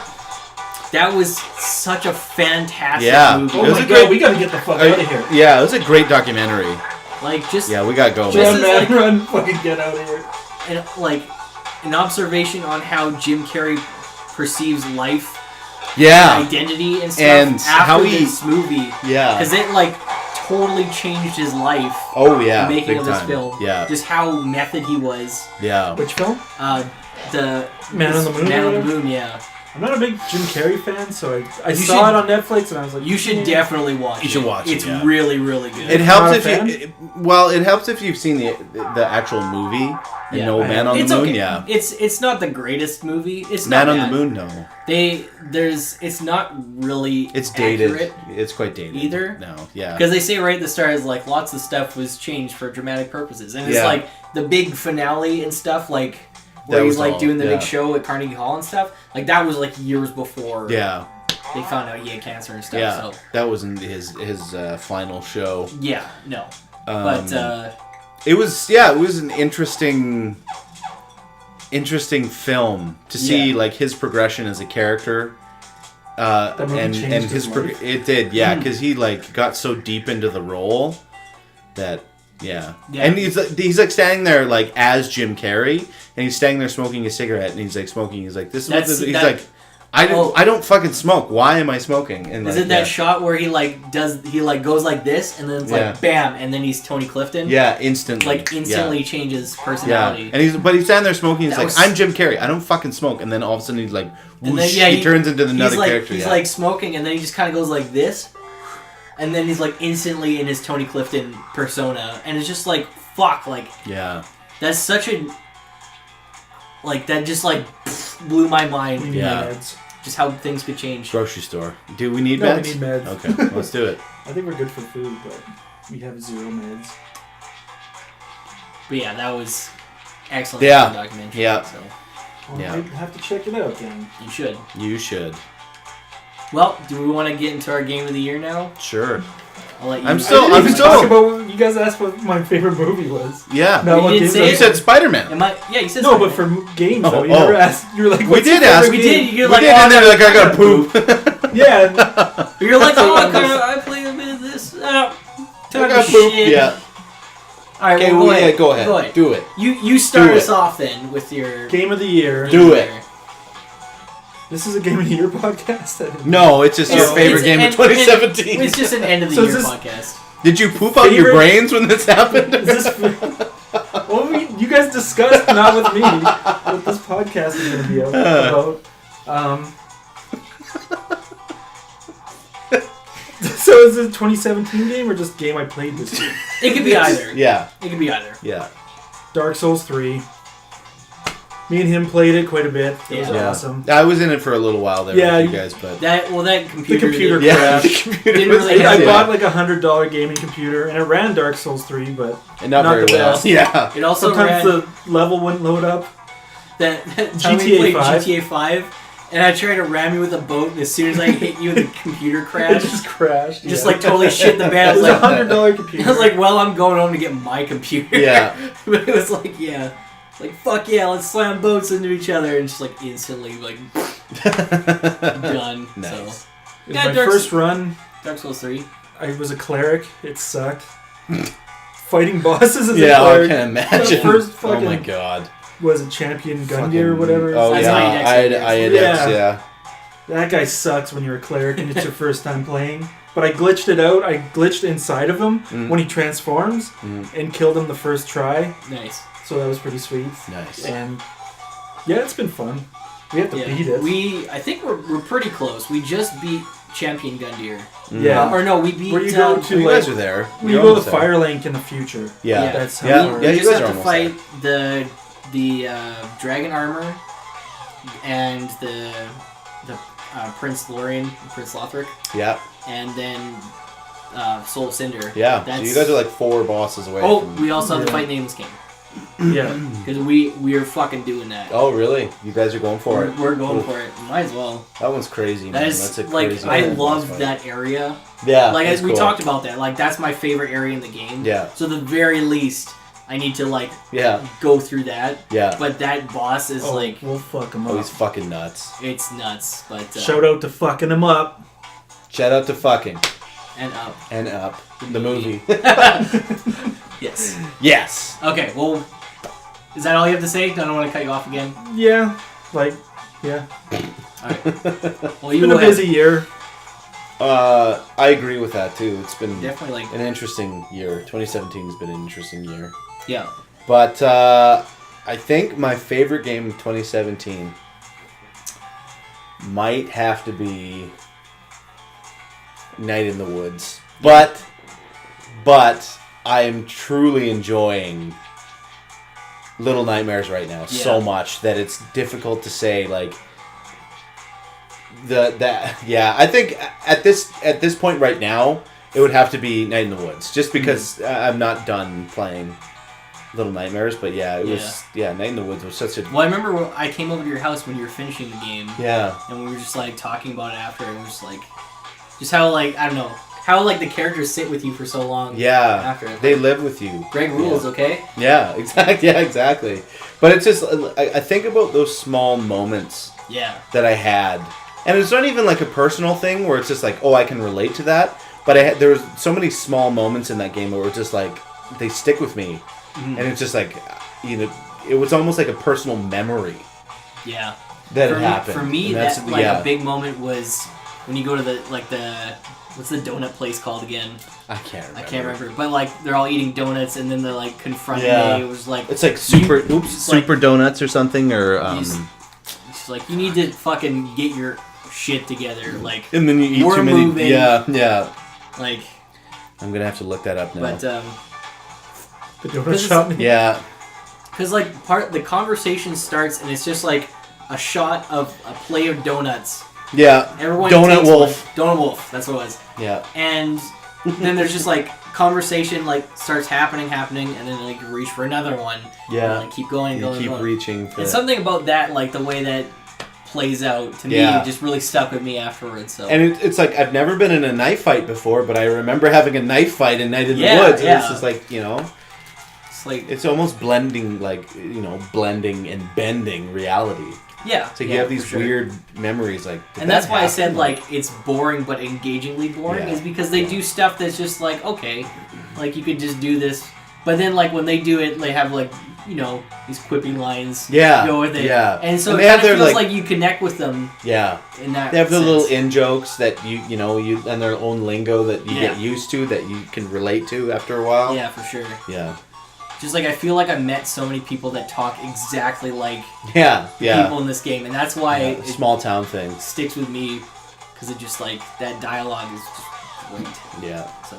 That was such a fantastic Yeah. movie. Oh It was my a god, great- we gotta get the fuck out of here. Yeah, it was a great documentary. Like just Yeah, we gotta go. This Jam is man, like- run, fucking get out of here. an, like an observation on how Jim Carrey perceives life, Yeah, identity, and stuff And after how he- this movie. yeah. Because it like totally changed his life. Oh yeah, the making big of this time. film. Yeah, Just how method he was. yeah. Which film? The Man on the Moon Man or on the whatever? Moon, yeah. I'm not a big Jim Carrey fan, so I You saw should- it on Netflix and I was like, You should "Hmm." definitely watch it. You should watch it, It's yeah. really, really good. It helps Not a if fan? it helps if you've seen the actual movie and Yeah. know Man on It's the Moon. okay. Yeah, It's not the greatest movie. It's Man not on bad. the Moon. No, It's not really it's dated. accurate. It's quite dated. Either? No, yeah. Because they say right at the start is like lots of stuff was changed for dramatic purposes, and it's Yeah. like the big finale and stuff, like where That he's was like all- doing the yeah. big show at Carnegie Hall and stuff. Like that was like years before Yeah, they found out he had cancer and stuff. yeah. So That wasn't his final show. yeah, no, but It was an interesting film to see Yeah. like his progression as a character. That movie And changed his his life? it did, yeah, because he like got so deep into the role that Yeah. and he's like standing there like as Jim Carrey, and he's standing there smoking a cigarette, and he's like smoking. He's like, this is what That's- this, he's that- like, I don't fucking smoke. Why am I smoking? And is like, it that yeah. shot where he goes like this and then it's Yeah. like bam and then he's Tony Clifton? Yeah, instantly. Like instantly Yeah. changes Yeah, personality. and he's standing there smoking. He's That like, was- I'm Jim Carrey. I don't fucking smoke. And then all of a sudden he's like, And whoosh, then, he turns into another character. He's yeah. like smoking, and then he just kind of goes like this, and then he's like instantly in his Tony Clifton persona, and it's just like fuck, like yeah, that's such a like that just like blew my mind. We need Yeah. meds. Just how things could change. grocery store. Do we need No, meds? we need meds. Okay, let's do it. I think we're good for food, but we have 0 meds. But yeah, that was excellent Yeah. documentary. Yeah. So Well, Yeah. I have to check it out then. you should. You should. Well, do we want to get into our game of the year now? Sure. I'll let you. I'm I still- didn't even still- talk about. You guys asked what my favorite movie was. Yeah. No, You what didn't games say I- You said Spider-Man. Am I? Yeah, you said No, something. but for games Oh, though, you oh. never asked. You were like, We what's did your favorite ask. we game? did. You're We like, did, oh, and then like I gotta poop. Yeah. You're like, oh, That's all I play a bit of this. I Time gotta to poop. shit. Yeah. All right, Okay, well, well, yeah, go ahead. Do it. You start Do us it. off then with your Game of the year. Do it. This is a Game of the Year podcast. I didn't- No, it's just your It's- favorite it's game an- of 2017. It's just an end of the So is year this- podcast. Did you poop out your Favorite- brains when this happened? Is this? Well, you guys discussed, not with me, what this podcast is going to be about. So is it a 2017 game or just game I played this year? It could be either. Yeah. It could be either. Yeah. Dark Souls 3. Me and him played it quite a bit. It was Yeah. awesome. I was in it for a little while there Yeah, with you guys, but That The computer. computer did- yeah, crashed. the computer Didn't was- really I Yeah. bought like a $100 gaming computer and it ran Dark Souls 3, but and not not very the well. best. Yeah. It also sometimes ran the level wouldn't load up. that time we GTA played 5. GTA 5, and I tried to ram you with a boat, and as soon as I hit you, the computer It crashed. just crashed. Just yeah. like totally shit the bed. I It was was a like, $100 computer. I was like, well, I'm going home to get my computer. Yeah. But it was like, yeah. Like, fuck yeah, let's slam boats into each other. And just like instantly, like, done. Nice. So, It was Yeah, my Dark first run. Dark Souls 3. I was a cleric. It sucked. Fighting bosses as a Yeah, I cleric. can imagine. The first Oh my fucking god. was it Champion Gundyr or whatever? Oh That's yeah, my Dex I had Index. Dex, Yeah. yeah. That guy sucks when you're a cleric and it's your first time playing. But I glitched it out. I glitched inside of him when he transforms and killed him the first try. Nice. So that was pretty sweet. Nice. And yeah, it's been fun. We have to Yeah. beat it. I think we're pretty close. We just beat Champion Gundyr. Yeah. Or no, we beat. Where you go to You guys are there. we You're go to almost there. Firelink in the future. Yeah. Yeah. That's how Yeah. far. We you just guys are have to almost fight the dragon armor and the Prince Lorien, Prince Lothric, Yeah. and then Soul of Cinder. Yeah. That's, So you guys are like 4 bosses away Oh, from... we also have to Yeah. fight Nameless King Yeah. because we're fucking doing that. Oh, really? You guys are going for it? We're going Oof. for it. Might as well. That one's crazy, man. That That's a is like crazy I boss love fight. that area. Yeah. Like that's as we cool. talked about that. Like that's my favorite area in the game. Yeah. So the very least, I need to like Yeah. go through that. Yeah. But that boss is like we'll fuck him Oh, up. he's fucking nuts. it's nuts. But Shout out to fucking him up. Shout out to fucking and up. and up. The movie. Yes. Yes. Okay. Well, is that all you have to say? I don't want to cut you off again. Yeah. Like, yeah. All right. Well, It's you been go a ahead. busy year. I agree with that too. It's been Definitely like an interesting year. 2017 has been an interesting year. yeah. But I think my favorite game of 2017 might have to be Night in the Woods. But I am truly enjoying Little Nightmares right now so much that it's difficult to say like I think at this point right now it would have to be Night in the Woods just because I'm not done playing Little Nightmares, but it was Night in the Woods was such a Well, I remember when I came over to your house when you were finishing the game. yeah. And we were just like talking about it after, and we're just like, just how like I don't know how like the characters sit with you for so long. Yeah, After they live with you. Greg rules, okay? Yeah, exactly. Yeah, exactly. But it's just I think about those small moments Yeah. that I had, and it's not even like a personal thing where it's just like, oh, I can relate to that. But there was so many small moments in that game where it's just like they stick with me, and it's just like it was almost like a personal memory Yeah. that for it me, happened. For me, And that's that like a big moment was when you go to the what's the donut place called again? I can't remember. But like they're all eating donuts, and then they're like confronting Yeah. me. It was like It's like super like- donuts or something or it's like you need to fucking get your shit together. Like and then you eat we're too many. moving. Yeah. like, I'm gonna have to look that up now. but The donut This is- shop. yeah. because like the conversation starts, and it's just like a shot of a plate of donuts. Yeah. Everyone Donut takes Wolf. one. Donut Wolf. That's what it was. Yeah. And then there's just like conversation like starts happening, and then like you reach for another one. Yeah. And, like, keep going, You going, keep going. reaching for And that. something about that, like the way that plays out to me, Yeah. just really stuck with me afterwards. So. And it's like I've never been in a knife fight before, but I remember having a knife fight in Night in the Yeah, Woods. And yeah. it's just like, it's like it's almost blending, blending and bending reality. yeah. So you yeah, have these for sure. weird memories, like. did And that that's why I happen? said like it's boring but engagingly boring Yeah. is because they do stuff that's just like okay, like you could just do this, but then like when they do it, they have like these quippy lines. Yeah, Go with it. yeah. And so And it they have kind of their, feels like- like you connect with them Yeah. in that. They have the sense. little in jokes that you and their own lingo that you Yeah. get used to that you can relate to after a while. Yeah, for sure. Yeah. Just like I feel like I've met so many people that talk exactly like Yeah. Yeah. people in this game, and that's why Yeah, it small town things. sticks with me because it just like that dialogue is just great. Yeah. So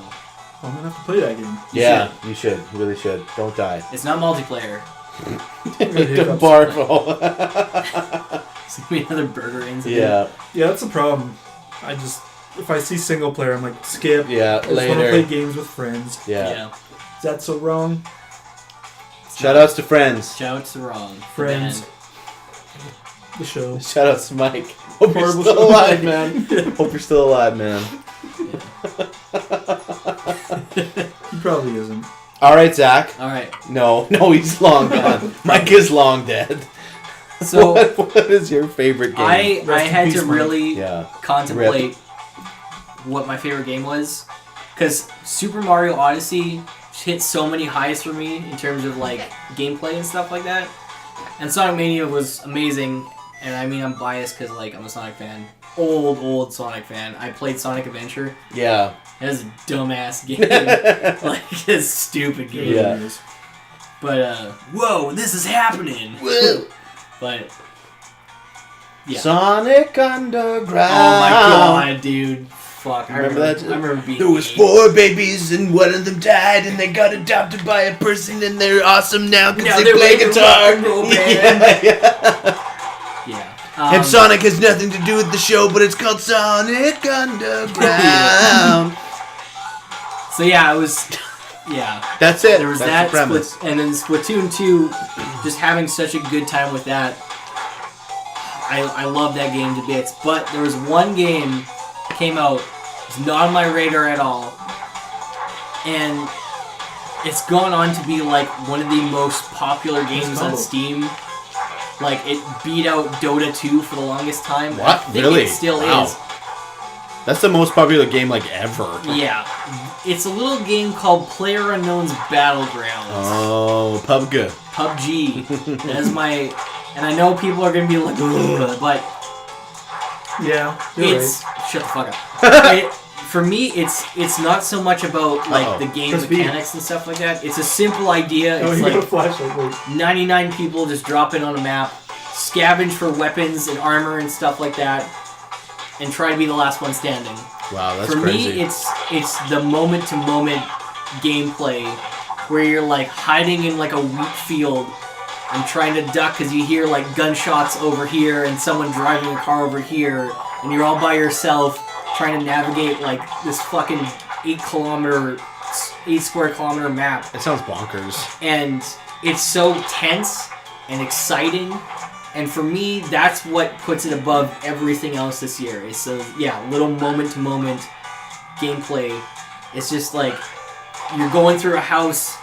I'm gonna have to play that game. You should. You really should. Don't die. it's not multiplayer. hiccups. Barful. It's gonna be another burger incident. Yeah. Yeah, that's the problem. If I see single player, I'm like, skip. Yeah. I just want to play Later. games with friends. Yeah. Is that so wrong? Shout outs to friends. Shout out to Wrong. Friends. The show. Shout outs to Mike. Hope you're Horrible still show. alive, man. Hope you're still alive, man. He probably isn't. All right, Zach. All right. No, he's long gone. Mike is long dead. So what is your favorite game? I Rest in had peace, to Mike. really Yeah. contemplate what my favorite game was, because Super Mario Odyssey hit so many highs for me in terms of like gameplay and stuff like that, and Sonic Mania was amazing. And I mean, I'm biased because like I'm a Sonic fan, old Sonic fan. I played Sonic Adventure. Yeah. It was a dumbass game, like a stupid game. Yeah. But whoa, this is happening. Whoa. But yeah. Sonic Underground. Oh my god, dude. Fuck. Remember that? I remember being There was 4 babies and one of them died and they got adopted by a person and they're awesome now because they play guitar. Yeah. And Sonic has nothing to do with the show, but it's called Sonic Underground. So yeah, it was. Yeah. That's it. There was That's that, the premise. and then Splatoon 2, just having such a good time with that. I love that game to bits. But there was one game that came out, it's not on my radar at all, and it's gone on to be like one of the most popular games on Steam. Like, it beat out Dota 2 for the longest time. What? I think Really? It still Wow. is. That's the most popular game like ever. Yeah. It's a little game called PlayerUnknown's Battlegrounds. Oh, PUBG. That is my... And I know people are going to be like, ugh, but... Yeah, it's... right. Shut the fuck up. For me, it's not so much about like the game mechanics and stuff like that. It's a simple idea. Oh, It's you like got a flashlight. Wait. 99 people just drop in on a map, scavenge for weapons and armor and stuff like that, and try to be the last one standing. Wow, that's For crazy. me, it's the moment-to-moment gameplay where you're like hiding in like a wheat field and trying to duck because you hear like gunshots over here and someone driving a car over here, and you're all by yourself trying to navigate like this fucking 8 square kilometer map. It sounds bonkers. And it's so tense and exciting. And for me, that's what puts it above everything else this year. It's a, little moment-to-moment gameplay. It's just like, you're going through a house.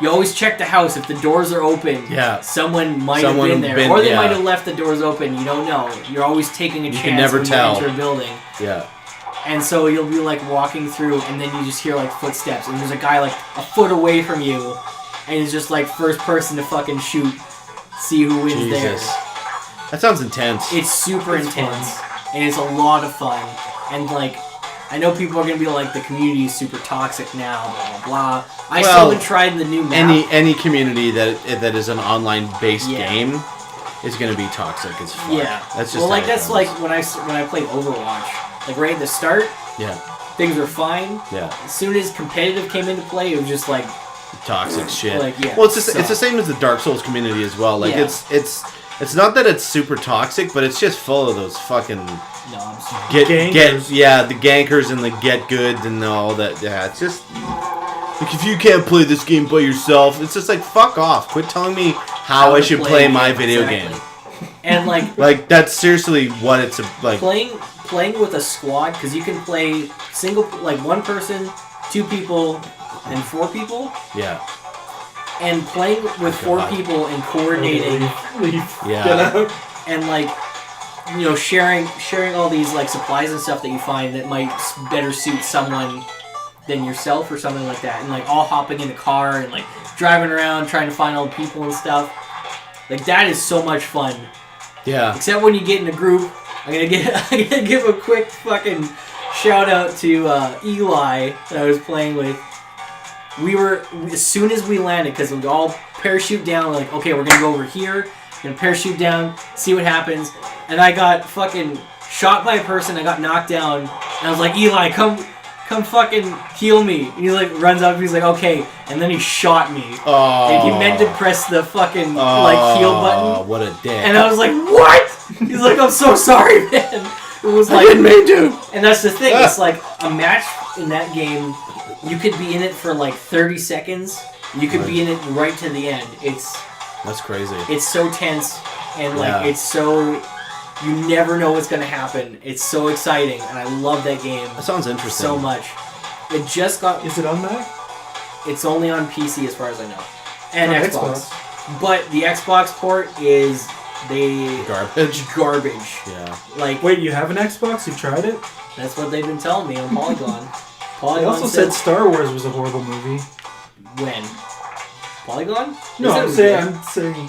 You always check the house. If the doors are open, someone might have been there. Or they might have left the doors open. You don't know. You're always taking a chance can never when tell. you enter a building. Yeah. And so you'll be like walking through, and then you just hear like footsteps. And there's a guy like a foot away from you. And he's just like first person to fucking shoot. See who wins there. That sounds intense. It's super intense, and it's a lot of fun. And like, I know people are gonna be like, the community is super toxic now, blah blah blah. I still haven't tried the new map. Any community that is an online based game is gonna be toxic as fuck. Yeah, that's just that's like when I played Overwatch. Like right at the start, things were fine. Yeah. As soon as competitive came into play, it was just like toxic shit. Like, well, it's the same as the Dark Souls community as well. Like it's not that it's super toxic, but it's just full of those fucking gankers. The gankers and the get good and all that. Yeah, it's just like, if you can't play this game by yourself, it's just like, fuck off. Quit telling me how I should play my video game. And like like that's seriously what it's like. Playing with a squad, because you can play single, like one person, 2 people, and 4 people. Yeah. And playing with 4 people and coordinating. Yeah. And like, you know, sharing all these like supplies and stuff that you find that might better suit someone than yourself or something like that. And like all hopping in the car and like driving around trying to find all the people and stuff. Like that is so much fun. Yeah. Except when you get in a group. I'm gonna give a quick fucking shout out to Eli that I was playing with. We were, as soon as we landed, because we all parachute down, like, okay, we're gonna go over here, gonna parachute down, see what happens, and I got fucking shot by a person, I got knocked down, and I was like, Eli, come fucking heal me. And he like runs up, he's like, okay, and then he shot me. Oh. And he meant to press the fucking like heal button. What a dick. And I was like, what? He's like, I'm so sorry, man. It was like, I didn't mean to. And that's the thing. It's like a match in that game. You could be in it for like 30 seconds. You could be in it right to the end. That's crazy. It's so tense, and like it's so, you never know what's gonna happen. It's so exciting, and I love that game. That sounds interesting. So much. It just got. Is it on Mac? It's only on PC as far as I know, and Xbox. But the Xbox port is Garbage. Yeah. Like, Wait, you have an Xbox? You've tried it? that's what they've been telling me on Polygon. They Polygon also said Star Wars was a horrible movie. when? Polygon? No, They I'm said it was saying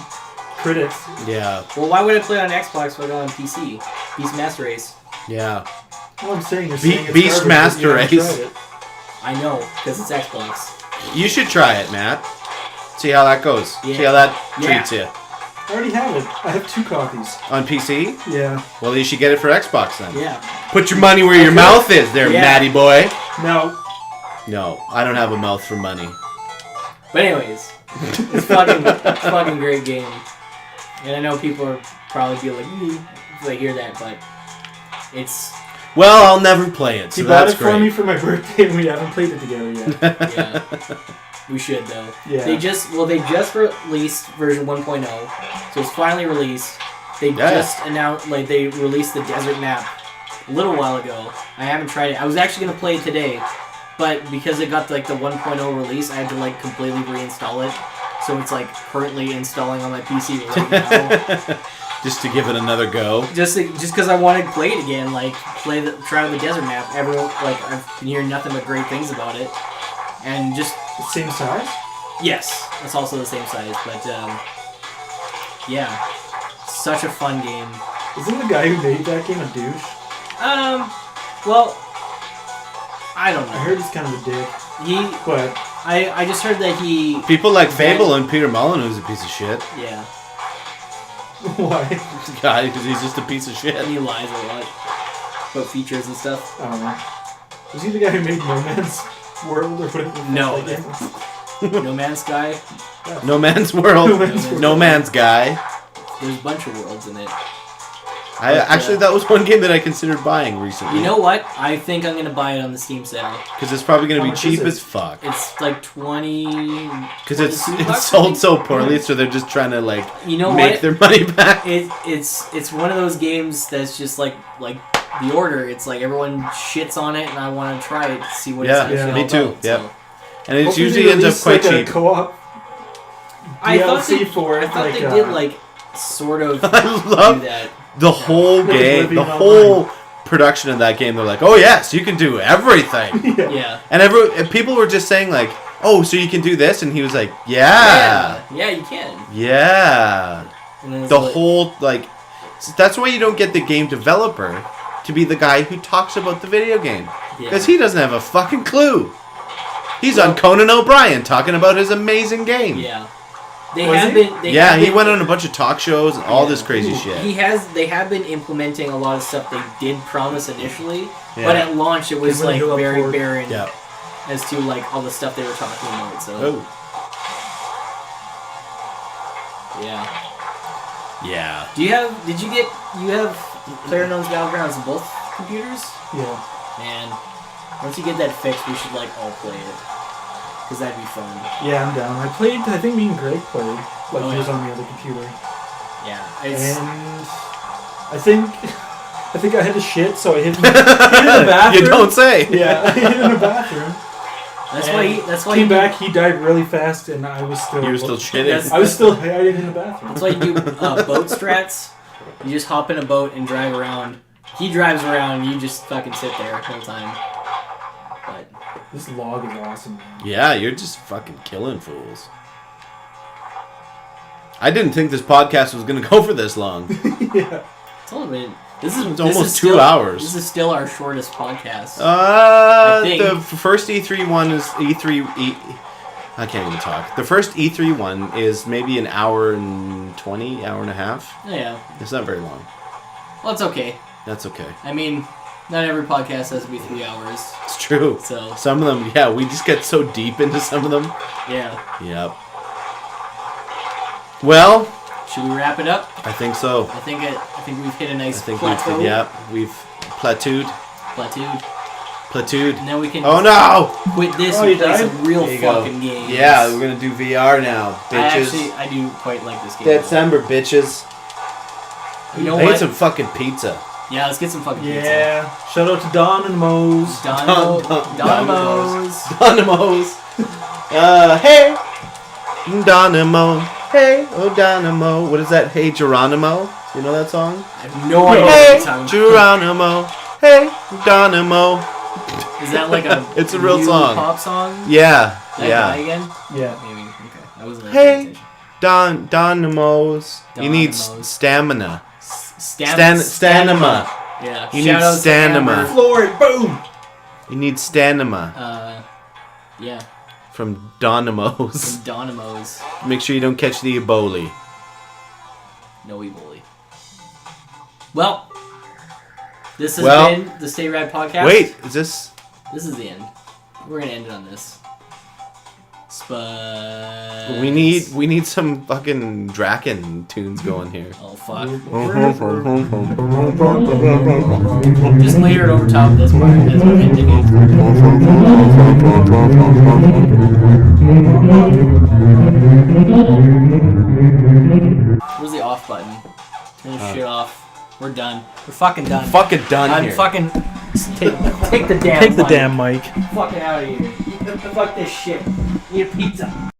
critics. Yeah. good. Well, why would I play it on Xbox if I got on PC? Beast Master Race. Yeah. All I'm saying is saying it's Beast garbage, Master but you haven't Race. tried it. I know, because it's Xbox. You should try it, Matt. See how that goes. Yeah. See how that Yeah. treats you. I already have it. I have 2 copies. On PC? Yeah. Well, you should get it for Xbox then. Yeah. Put your money where your mouth is there, Yeah. Matty boy. No. No, I don't have a mouth for money. But anyways, it's fucking great game. And I know people are probably be like, if they hear that, but it's... Well, I'll never play it, so You bought that's it for me great. for my birthday and we haven't played it together yet. Yeah. We should, though. Yeah. They just released version 1.0, so it's finally released. They just announced, like, they released the desert map a little while ago. I haven't tried it. I was actually going to play it today, but because it got, like, the 1.0 release, I had to, like, completely reinstall it. So it's, like, currently installing on my PC right now. Just to give it another go. Just because I wanted to play it again, like, try the desert map. Everyone, like, I've been hearing nothing but great things about it. And just... The same size? Yes, it's also the same size, but, yeah. Such a fun game. Isn't the guy who made that game a douche? Well, I don't I know. heard he's kind of a dick. But I just heard that he... People like Fable and Peter Molyneux's a piece of shit. Yeah. why? God, because he's just a piece of shit. And he lies a lot about features and stuff. I don't know. Was he the guy who made No Man's World or whatever? No. that game was? No Man's Sky. No Man's World. No Man's World. No Man's Guy. There's a bunch of worlds in it. Actually, that was one game that I considered buying recently. You know what? I think I'm going to buy it on the Steam sale. Because it's probably going to How be much cheap is it? as fuck. It's like 20... Because it's 22 bucks, I sold think? so poorly, so they're just trying to like You know make what? their money back. It's one of those games that's just like The Order. It's like everyone shits on it, and I want to try it to see what it's actually all me too. about, Yeah, so. and it Hopefully usually they ends up release, quite like, cheap. A co-op I thought DLC they, for it. I thought like, they did like sort of I do love that. the whole Like game, Living the Online. whole production of that game. They're like, oh yes, you can do everything. Yeah. And people were just saying like, oh, so you can do this, and he was like, yeah, Yeah, you can. yeah. And then it's The like- whole like, that's why you don't get the game developer to be the guy who talks about the video game, Yeah. because he doesn't have a fucking clue. He's on Conan O'Brien talking about his amazing game. Yeah. They Was have he? been. They Yeah, have he been, went on a bunch of talk shows and all this crazy Ooh, shit. They have been implementing a lot of stuff they did promise initially, Yeah. but at launch it was They really like go up very forward. barren Yeah. as to like all the stuff they were talking about. So Oh. yeah. Yeah. Did you have PlayerUnknown's Battlegrounds on both computers? Yeah. Man, once you get that fixed, we should like all play it. Cause that'd be fun. Yeah, I'm down. I think me and Greg played. Like, Oh, he was yeah. on the other computer. Yeah, it's And I think I had to shit, so I hid in the bathroom. You don't say. Yeah, I hid in the bathroom. that's why came you back. He died really fast, and I was still. You were still shitting. That's- I was still hiding in the bathroom. That's why you do boat strats. You just hop in a boat and drive around. He drives around, and you just fucking sit there the whole time. But This log is awesome. Man. Yeah, you're just fucking killing fools. I didn't think this podcast was going to go for this long. Yeah. it's only been It's almost 2 hours. This is still our shortest podcast. I think. The first E3 one is I can't even talk. The first E3 one is maybe an hour and 20, hour and a half. Yeah. It's not very long. Well, it's okay. That's okay. I mean, not every podcast has to be 3 hours. It's true. So Some of them, yeah, we just get so deep into some of them. yeah. Yep. Well, Should we wrap it up? I think so. I think we've hit a I nice think plateau. we've plateaued. Plateaued. And then we can Oh no! quit this Oh, and you play died? some real There you go. fucking games. Yeah, we're gonna do VR now, bitches. I do quite like this game. December, bitches. You know I what? ate some fucking pizza. Yeah, let's get some fucking pizza. Yeah. Shout out to Don and Moe's. Dynamos. Dynamos. Hey, Dynamo. Hey, oh Dynamo. What is that? Hey, Geronimo. You know that song? I have no idea what Hey, you're talking about. Geronimo. Hey, Dynamo. Is that like a It's a real new song. pop song? Yeah, That yeah. guy again? Yeah. Maybe. Okay. I wasn't Hey, paying attention. Dynamos. You need Dynamos. stamina. Stamina. Stamina. Yeah. You Shout need out to stamina. Amber. Floyd, boom! You need stamina Yeah. from Dynamos. Donamos. Make sure you don't catch the Ebola. No Ebola. Well, this has Well, been the Stay Rad podcast. Wait, is this? This is the end. We're gonna end it on this. Spud. We need some fucking Draken tunes going here. Oh fuck. Just layer it over top of this part as we're ending it. Where's the off button? Turn this shit off. We're done. We're fucking done. Fucking done I'm here. fucking take the damn Take the mic. damn mic. Fucking out of here. Fuck this shit. Eat a pizza.